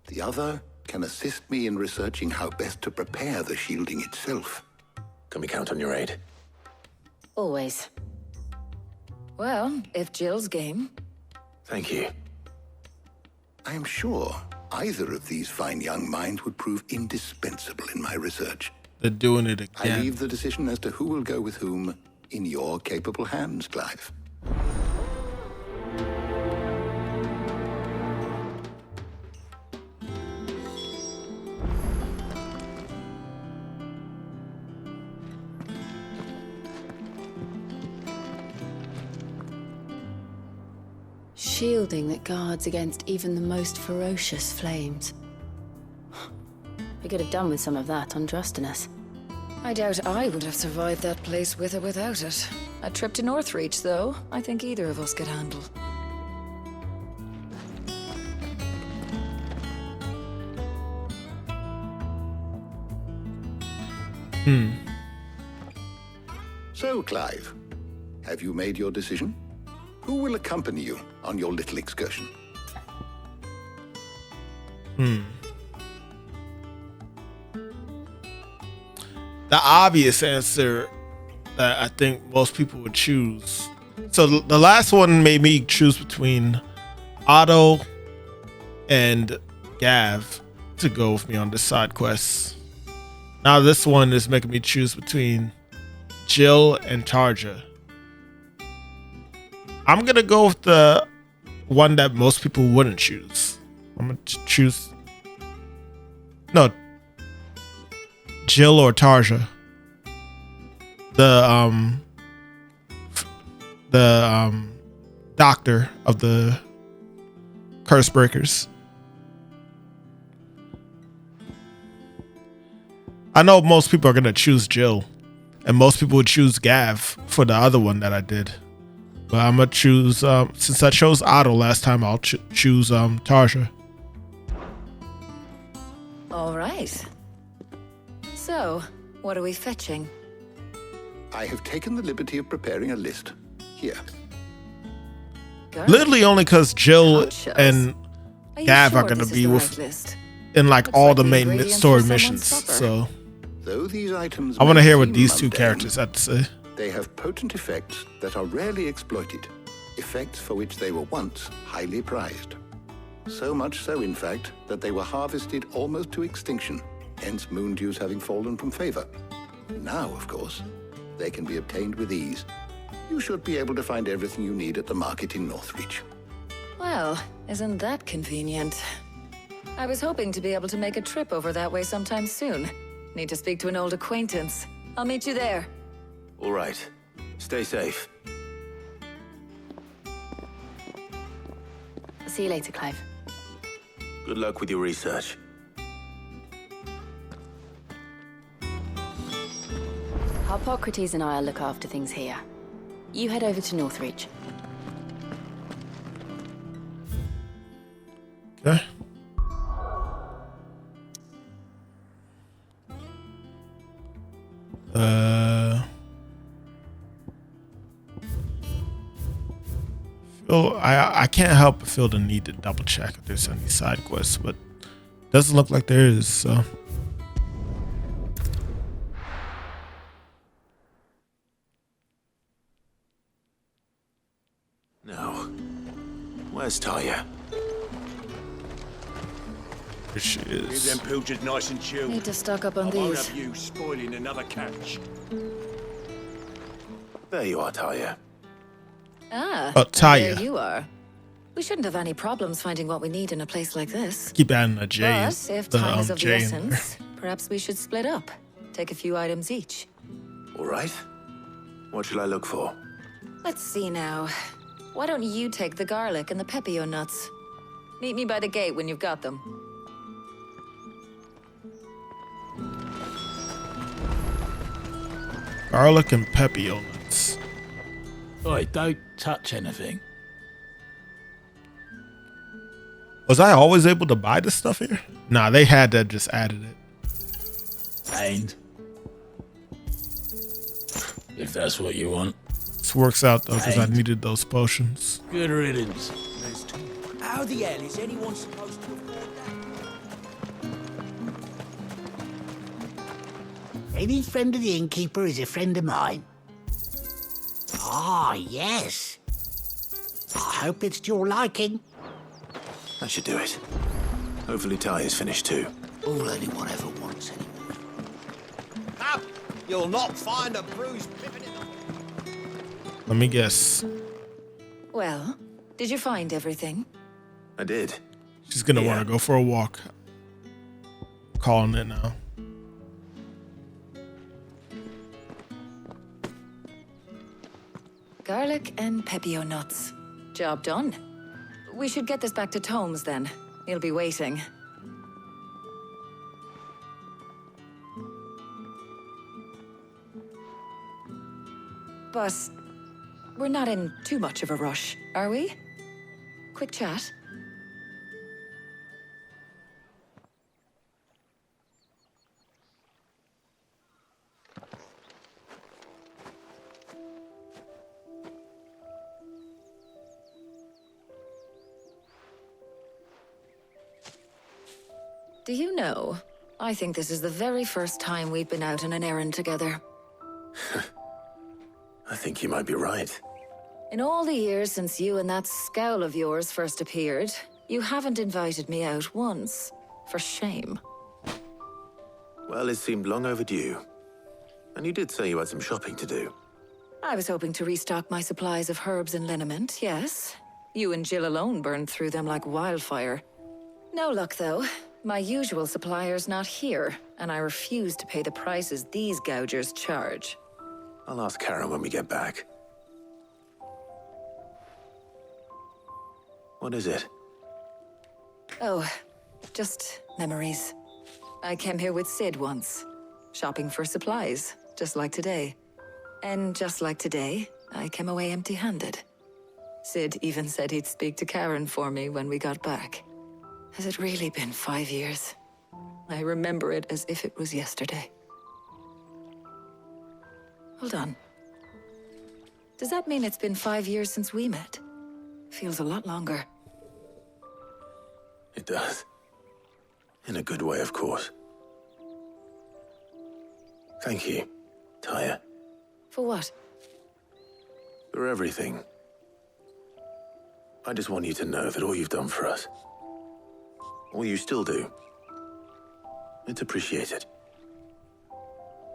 The other can assist me in researching how best to prepare the shielding itself. Can we count on your aid? Always. Well, if Jill's game. Thank you. I am sure either of these fine young minds would prove indispensable in my research. They're doing it I again. leave the decision as to who will go with whom in your capable hands, Clive. Shielding that guards against even the most ferocious flames. We could have done with some of that on Drustinus. I doubt I would have survived that place with or without it. A trip to Northreach, though, I think either of us could handle. So, Clive, have you made your decision? Who will accompany you on your little excursion? The obvious answer that I think most people would choose. So the last one made me choose between Otto and Gav to go with me on this side quest. Now this one is making me choose between Jill and Tarja. I'm gonna go with the one that most people wouldn't choose. I'm gonna choose Jill or Tarja. The doctor of the curse breakers. I know most people are gonna choose Jill, and most people would choose Gav for the other one that I did. But I'm gonna choose, since I chose Otto last time, I'll choose Tarja. All right. So, what are we fetching? I have taken the liberty of preparing a list. Here. Literally only because Jill and Gav are gonna be in like all the main story missions. So Though these items I want to may hear what seem these two mundane, characters have to say. They have potent effects that are rarely exploited, effects for which they were once highly prized. So much so, in fact, that they were harvested almost to extinction, hence moon dews having fallen from favor. Now, of course, they can be obtained with ease. You should be able to find everything you need at the market in Northreach. Well, isn't that convenient? I was hoping to be able to make a trip over that way sometime soon. Need to speak to an old acquaintance. I'll meet you there. All right. Stay safe. See you later, Clive. Good luck with your research. Harpocrates and I'll look after things here. You head over to Northreach. Okay. I can't help but feel the need to double check if there's any side quests, but doesn't look like there is. So. No. Where's Talia? There she Keep is. them pilchards nice and chilled. Need to stock up on I won't these. have you spoiling another catch. There you are, Talia. Ah, Oh, Talia. there you are. We shouldn't have any problems finding what we need in a place like this. Keep adding a J. But if the, time is of the J in there. essence, perhaps we should split up. Take a few items each. All right. What shall I look for? Let's see now. Why don't you take the garlic and the pepio nuts? Meet me by the gate when you've got them. Garlic and pepio nuts. Oi, don't touch anything. Was I always able to buy this stuff here? Nah, they had that, just added it. And if that's what you want. This works out though, because I needed those potions. Good riddance. How the hell is anyone supposed to afford that? Any friend of the innkeeper is a friend of mine. Ah, yes. I hope it's to your liking. That should do it. Hopefully Talia's finished too. All anyone ever wants anymore. How? You'll not find a bruised pippin in the... Let me guess. Well, did you find everything? I did. She's gonna want to go for a walk. Calling it now. Garlic and pepio nuts. Job done. We should get this back to Tomes then. He'll be waiting. But we're not in too much of a rush, are we? Quick chat? Do you know, I think this is the very first time we've been out on an errand together. I think you might be right. In all the years since you and that scowl of yours first appeared, you haven't invited me out once. For shame. Well, it seemed long overdue. And you did say you had some shopping to do. I was hoping to restock my supplies of herbs and liniment, yes. You and Jill alone burned through them like wildfire. No luck, though. My usual supplier's not here, and I refuse to pay the prices these gougers charge. I'll ask Karen when we get back. What is it? Oh, just memories. I came here with Sid once, shopping for supplies, just like today. And just like today, I came away empty-handed. Sid even said he'd speak to Karen for me when we got back. Has it really been 5 years? I remember it as if it was yesterday. Hold on. Does that mean it's been 5 years since we met? Feels a lot longer. It does. In a good way, of course. Thank you, Taya. For what? For everything. I just want you to know that all you've done for us, all you still do, it's appreciated.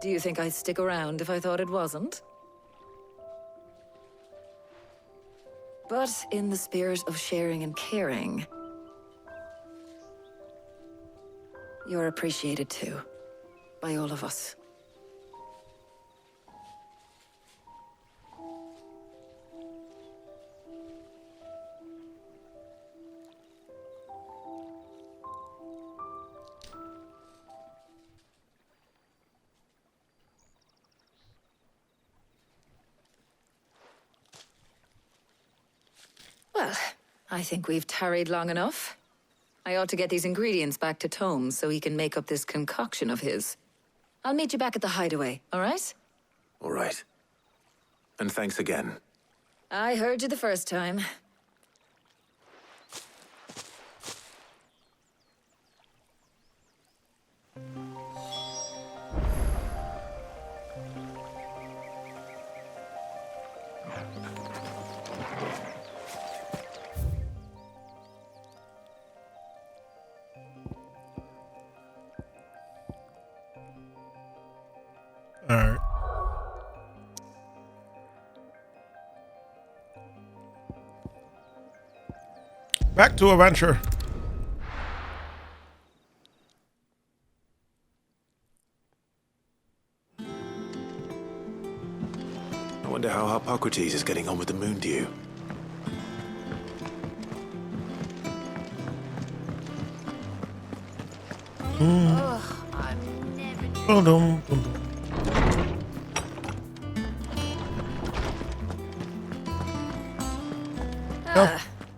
Do you think I'd stick around if I thought it wasn't? But in the spirit of sharing and caring, you're appreciated too, by all of us. Well, I think we've tarried long enough. I ought to get these ingredients back to Tomes so he can make up this concoction of his. I'll meet you back at the hideaway, all right? All right. And thanks again. I heard you the first time. All right. Back to adventure. I wonder how Hippocrates is getting on with the moon dew.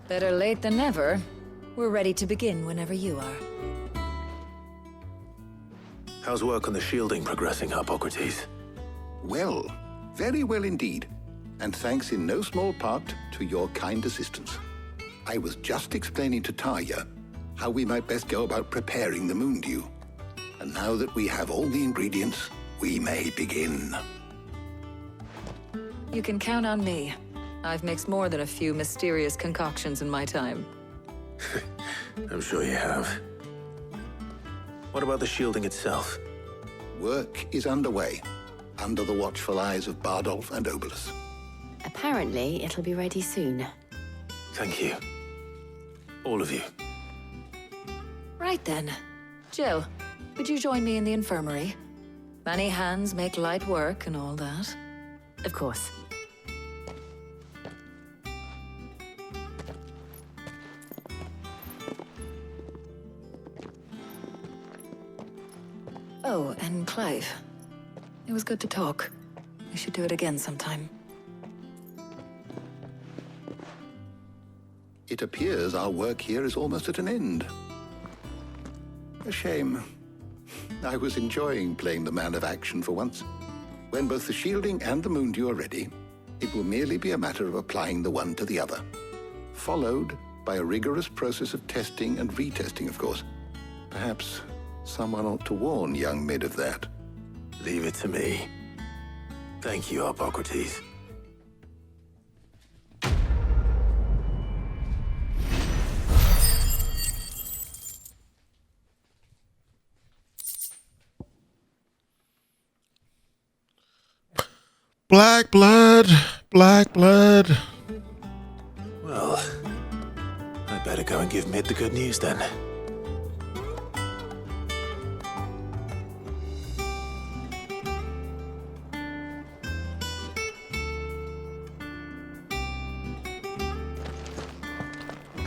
Better late than never. We're ready to begin whenever you are. How's work on the shielding progressing, Hippocrates? Well, very well indeed. And thanks in no small part to your kind assistance. I was just explaining to Taya how we might best go about preparing the moon dew. And now that we have all the ingredients, we may begin. You can count on me. I've mixed more than a few mysterious concoctions in my time. I'm sure you have. What about the shielding itself? Work is underway, under the watchful eyes of Bardolph and Obolus. Apparently, it'll be ready soon. Thank you. All of you. Right then. Jill, would you join me in the infirmary? Many hands make light work and all that. Of course. Oh, and Clive. It was good to talk. We should do it again sometime. It appears our work here is almost at an end. A shame. I was enjoying playing the man of action for once. When both the shielding and the moondew are ready, it will merely be a matter of applying the one to the other. Followed by a rigorous process of testing and retesting, of course. Perhaps someone ought to warn young Mid of that. Leave it to me. Thank you, Hippocrates. Black blood, black blood. Well, I better go and give Mid the good news then.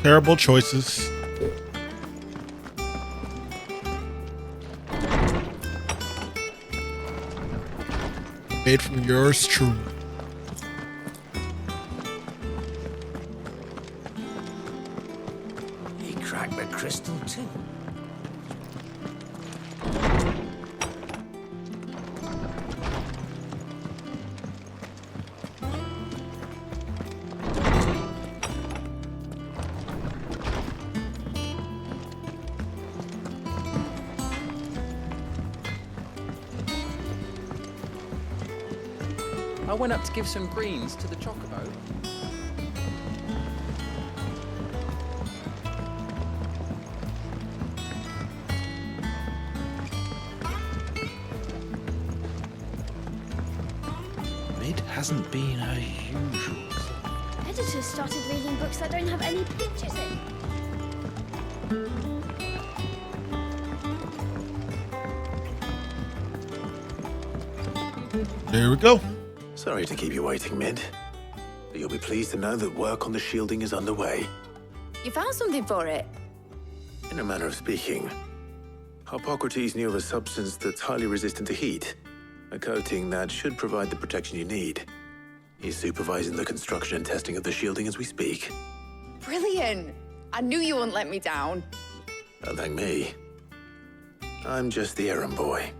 Terrible choices. Made from yours truly. He cracked the crystal too. I went up to give some greens to the chocobo. Mid hasn't been her usual. Editors started reading books that don't have any pictures in. There we go. Sorry to keep you waiting, Mid. But you'll be pleased to know that work on the shielding is underway. You found something for it? In a manner of speaking, Hippocrates knew of a substance that's highly resistant to heat. A coating that should provide the protection you need. He's supervising the construction and testing of the shielding as we speak. Brilliant! I knew you wouldn't let me down. Don't thank me. I'm just the errand boy.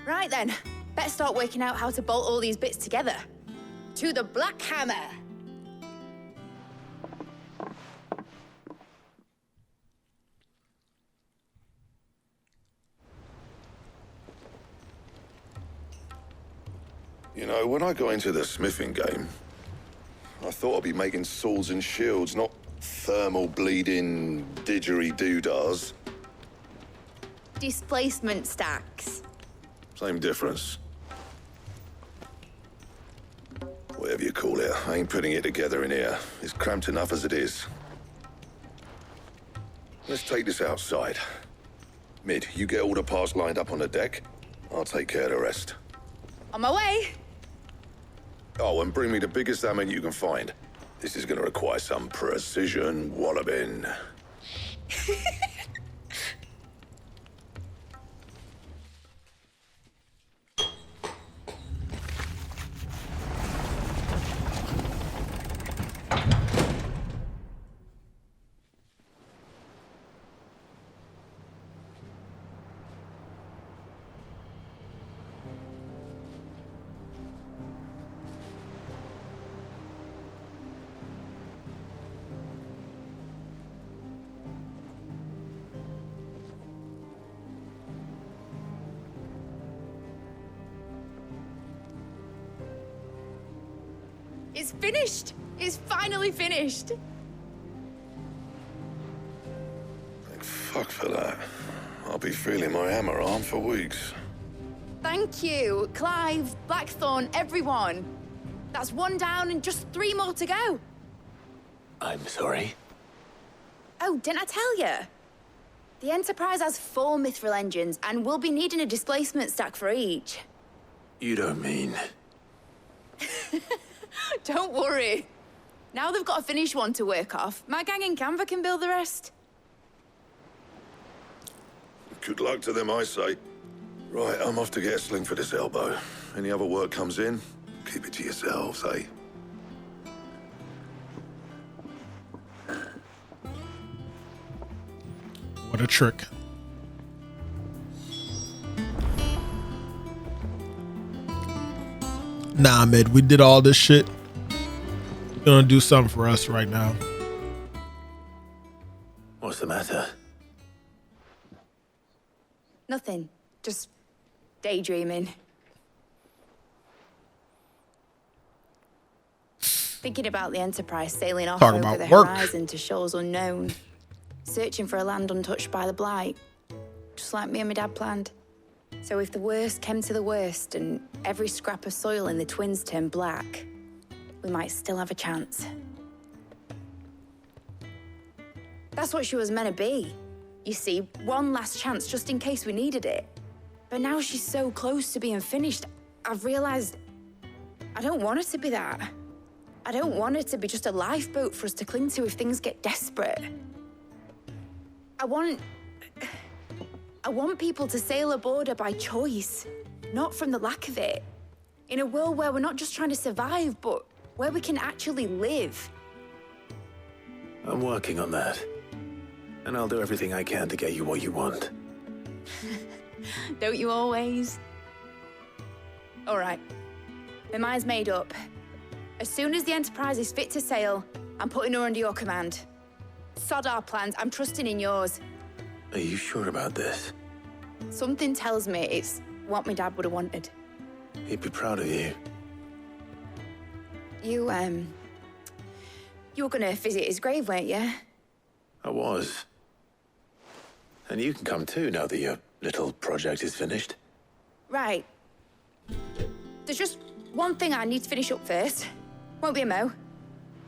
Right then, better start working out how to bolt all these bits together. To the Black Hammer! You know, when I got into the smithing game, I thought I'd be making swords and shields, not thermal bleeding didgeridoo-dahs. Displacement stacks. Same difference. Whatever you call it, I ain't putting it together in here. It's cramped enough as it is. Let's take this outside. Mid, you get all the parts lined up on the deck. I'll take care of the rest. On my way! Oh, and bring me the biggest hammer you can find. This is gonna require some precision walloping. It's finished! It's finally finished! Thank fuck for that. I'll be feeling my hammer arm for weeks. Thank you, Clive, Blackthorn, everyone. That's one down and just 3 more to go. I'm sorry. Oh, didn't I tell you? The Enterprise has 4 mithril engines, and we'll be needing a displacement stack for each. You don't mean... Don't worry. Now they've got a finished one to work off, my gang in Canva can build the rest. Good luck to them, I say. Right, I'm off to get a sling for this elbow. Any other work comes in, keep it to yourselves, eh? What a trick. Nah, Mid, we did all this shit. You're gonna do something for us right now. What's the matter? Nothing. Just daydreaming. Thinking about the Enterprise sailing off Talking over about the work. horizon to shores unknown. Searching for a land untouched by the Blight. Just like me and my dad planned. So if the worst came to the worst and every scrap of soil in the Twins turned black, we might still have a chance. That's what she was meant to be. You see, one last chance just in case we needed it. But now she's so close to being finished, I've realized I don't want her to be that. I don't want her to be just a lifeboat for us to cling to if things get desperate. I want people to sail aboard her by choice, not from the lack of it. In a world where we're not just trying to survive, but where we can actually live. I'm working on that. And I'll do everything I can to get you what you want. Don't you always? All right. My mind's made up. As soon as the Enterprise is fit to sail, I'm putting her under your command. Sod our plans, I'm trusting in yours. Are you sure about this? Something tells me it's what my dad would have wanted. He'd be proud of you. You were gonna visit his grave, weren't you? I was. And you can come too now that your little project is finished. Right. There's just one thing I need to finish up first. Won't be a mo.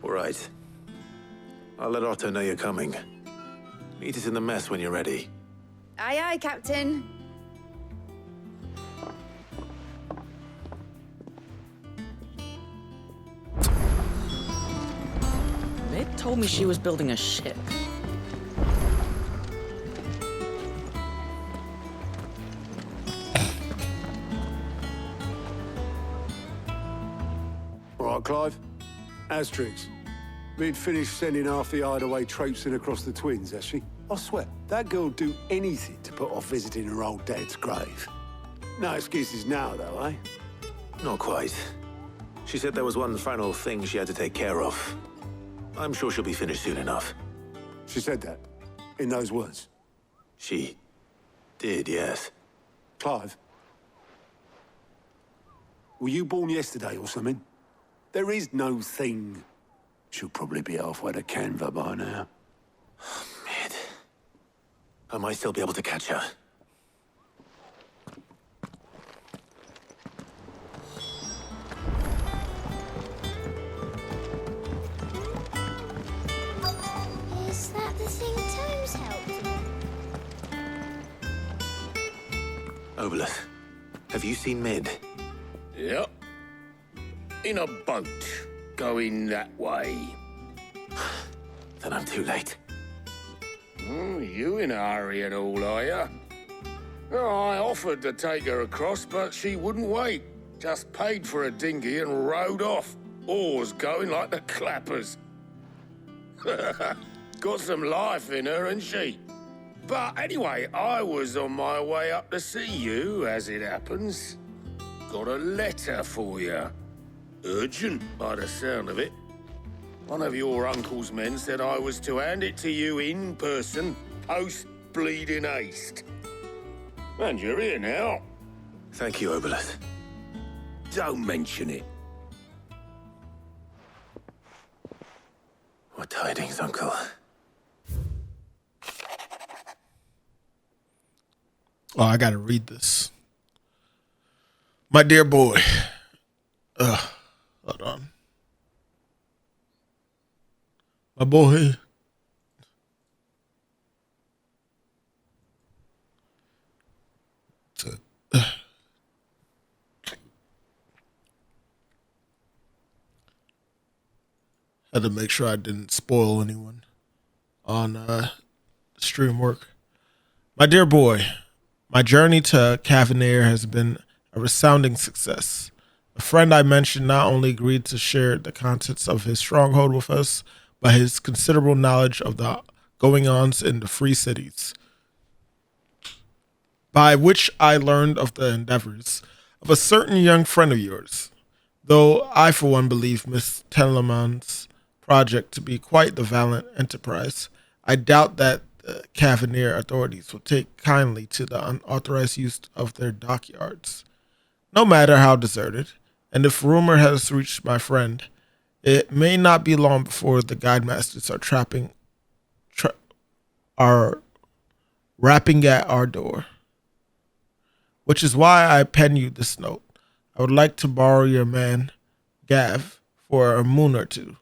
All right. I'll let Otto know you're coming. Meet us in the mess when you're ready. Aye, aye, Captain. Mid told me she was building a ship. All right, Clive. Asterix. Mid finished sending half the hideaway traipsing across the Twins, has she? I swear, that girl'd do anything to put off visiting her old dad's grave. No excuses now, though, eh? Not quite. She said there was one final thing she had to take care of. I'm sure she'll be finished soon enough. She said that? In those words? She did, yes. Clive? Were you born yesterday or something? There is no thing. She'll probably be halfway to Canva by now. Mid. I might still be able to catch her. Is that the thing Tomes helped? Obolus, have you seen Mid? Yep. In a boat, going that way. Then I'm too late. You in a hurry at all, are you? I offered to take her across, but she wouldn't wait. Just paid for a dinghy and rowed off. Oars going like the clappers. Got some life in her, ain't she? But anyway, I was on my way up to see you, as it happens. Got a letter for you. Urgent, by the sound of it. One of your uncle's men said I was to hand it to you in person, post-bleeding haste. And you're here now. Thank you, Obolus. Don't mention it. What tidings, Uncle? Oh, I gotta read this. My dear boy. Hold on. My boy. Had to make sure I didn't spoil anyone on stream work. My dear boy, my journey to Cavanair has been a resounding success. A friend I mentioned not only agreed to share the contents of his stronghold with us, but his considerable knowledge of the going-ons in the free cities. by which I learned of the endeavors of a certain young friend of yours, though I for one believe Miss Telemann's project to be quite the valiant enterprise. I doubt that the Cavalier authorities will take kindly to the unauthorized use of their dockyards, no matter how deserted, and if rumor has reached my friend, it may not be long before the guide masters are rapping at our door. Which is why I pen you this note. I would like to borrow your man, Gav, for a moon or two,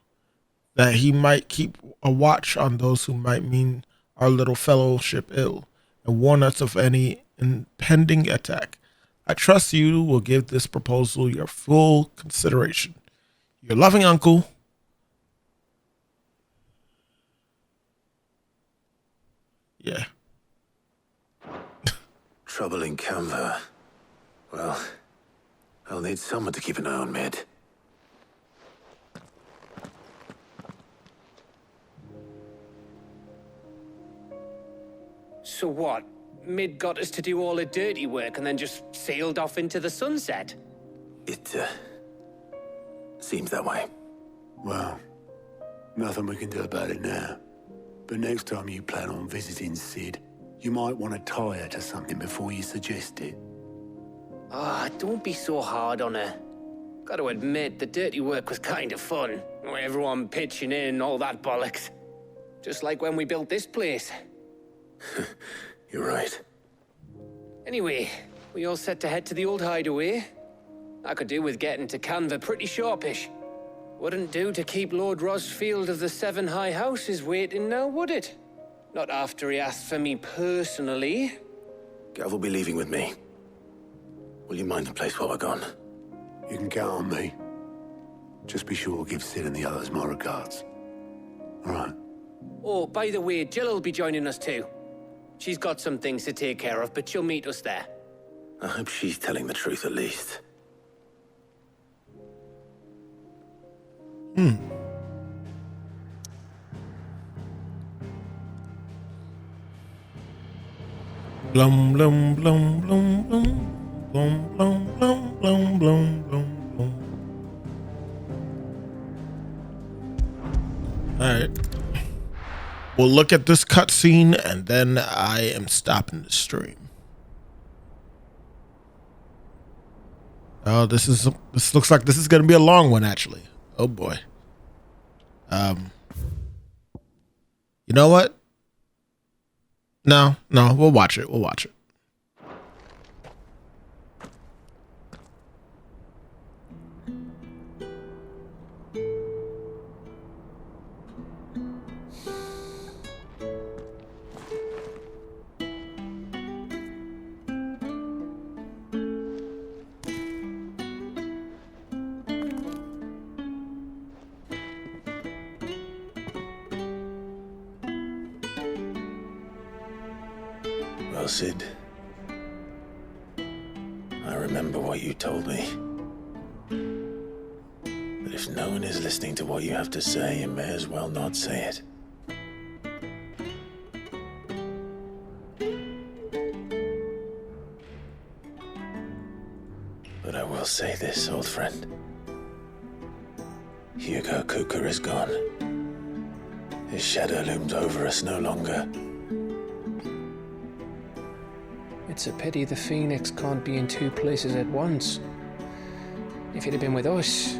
that he might keep a watch on those who might mean our little fellowship ill, and warn us of any impending attack. I trust you will give this proposal your full consideration. Your loving uncle, yeah. Trouble in Canva. Well, I'll need someone to keep an eye on Mid. So what? Mid got us to do all the dirty work and then just sailed off into the sunset? It, seems that way. Well, nothing we can do about it now. But next time you plan on visiting Sid, you might want to tie her to something before you suggest it. Ah, don't be so hard on her. Got to admit, the dirty work was kind of fun. Everyone pitching in and all that bollocks. Just like when we built this place. You're right. Anyway, we all set to head to the old hideaway. I could do with getting to Canva pretty sharpish. Wouldn't do to keep Lord Rosfield of the Seven High Houses waiting now, would it? Not after he asked for me personally. Gav will be leaving with me. Will you mind the place while we're gone? You can count on me. Just be sure to give Sid and the others my regards. All right. Oh, by the way, Jill will be joining us too. She's got some things to take care of, but she'll meet us there. I hope she's telling the truth at least. Blum blum blum blum blum blum blum blum blum blum blum. All right. We'll look at this cutscene and then I am stopping the stream. Oh, this looks like this is going to be a long one actually. Oh boy. You know what? No, we'll watch it. We'll watch it. Well, Sid, I remember what you told me. But if no one is listening to what you have to say, you may as well not say it. But I will say this, old friend. Hugo Kuka is gone. His shadow looms over us no longer. It's a pity the Phoenix can't be in two places at once. If he'd have been with us,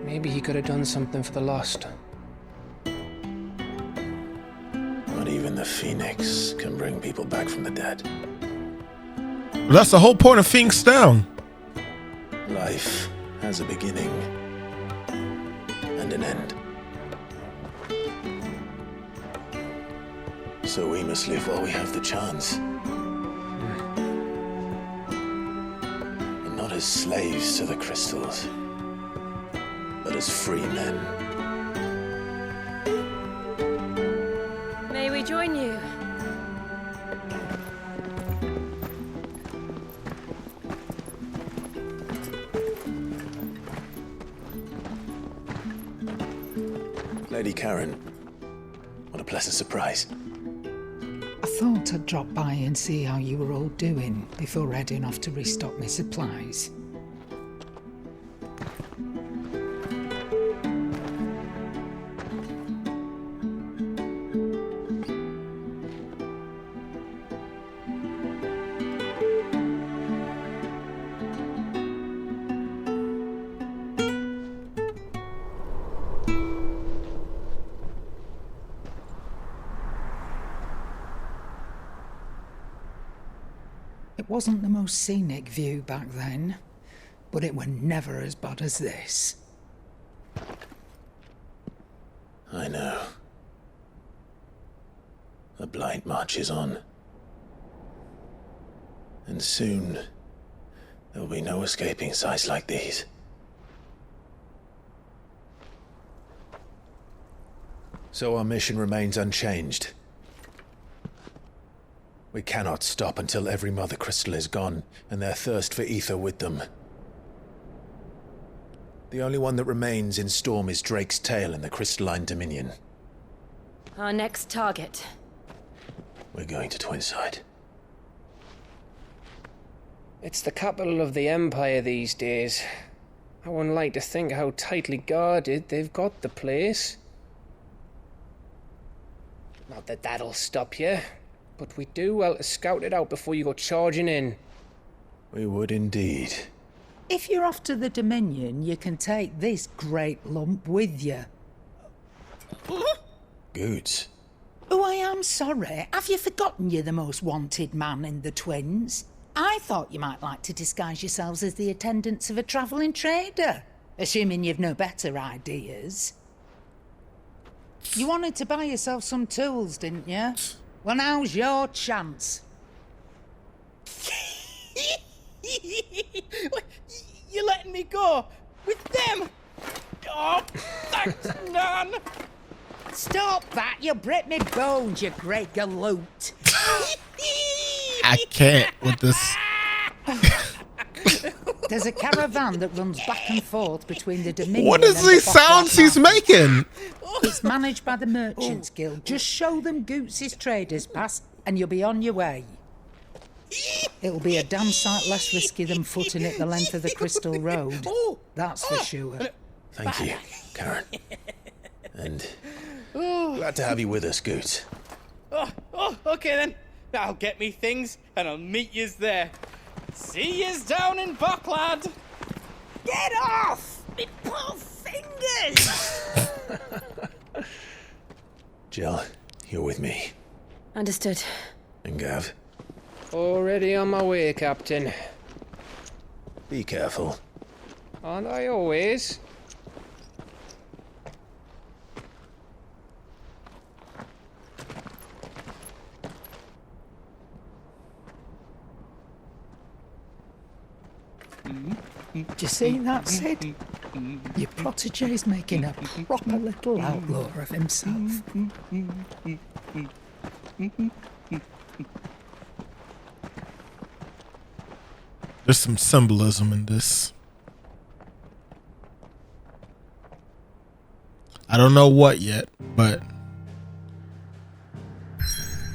maybe he could have done something for the lost. Not even the Phoenix can bring people back from the dead. Well, that's the whole point of Phoenix Down. Life has a beginning and an end. So we must live while we have the chance. And not as slaves to the crystals, but as free men. May we join you? Lady Karen, what a pleasant surprise. I thought I'd drop by and see how you were all doing before heading off to restock my supplies. It wasn't the most scenic view back then, but it were never as bad as this. I know. The Blight marches on. And soon, there will be no escaping sights like these. So our mission remains unchanged. We cannot stop until every Mother Crystal is gone, and their thirst for ether with them. The only one that remains in Storm is Drake's tail in the Crystalline Dominion. Our next target. We're going to Twinside. It's the capital of the Empire these days. I wouldn't like to think how tightly guarded they've got the place. Not that that'll stop you, but we do well to scout it out before you go charging in. We would indeed. If you're off to the Dominion, you can take this great lump with you. Goods. Oh, I am sorry. Have you forgotten you're the most wanted man in the Twins? I thought you might like to disguise yourselves as the attendants of a travelling trader, assuming you've no better ideas. You wanted to buy yourself some tools, didn't you? Well, now's your chance. You're letting me go with them? Oh, thanks, Nan. Stop that! You'll break me bones, you great galoot. I can't with this. There's a caravan that runs back and forth between the Dominion. What is and these the sounds he's making? It's managed by the Merchants Guild. Just show them Goots' traders pass, and you'll be on your way. It'll be a damn sight less risky than footing it the length of the Crystal Road. That's for sure. Thank you, Karen. And glad to have you with us, Goot. Okay then. I'll get me things, and I'll meet yous there. See yous down in Bucklad. Get off! Me poor fingers! Jill, you're with me. Understood. And Gav, Already on my way, Captain. be careful. Aren't I always? Do you see that, Sid? Your protege's making a proper little outlaw of himself. There's some symbolism in this. I don't know what yet, but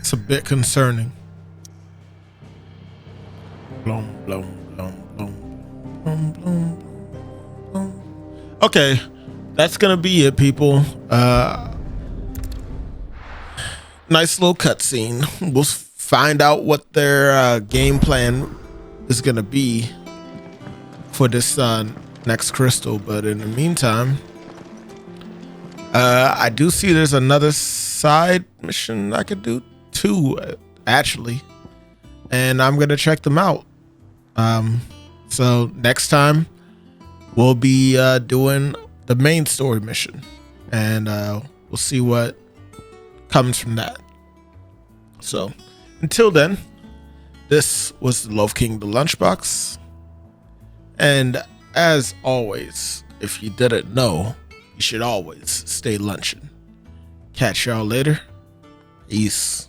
it's a bit concerning. Blum, blum, blum, blum, blum, blum, blum. Okay, that's gonna be it, people. Nice little cutscene. We'll find out what their game plan is gonna be for this next crystal, but in the meantime, I do see there's another side mission I could do, two actually, and I'm gonna check them out. So next time we'll be doing the main story mission, and we'll see what comes from that. So until then, this was the Loaf King, the Lunchbox. And as always, if you didn't know, you should always stay lunching. Catch y'all later. Peace.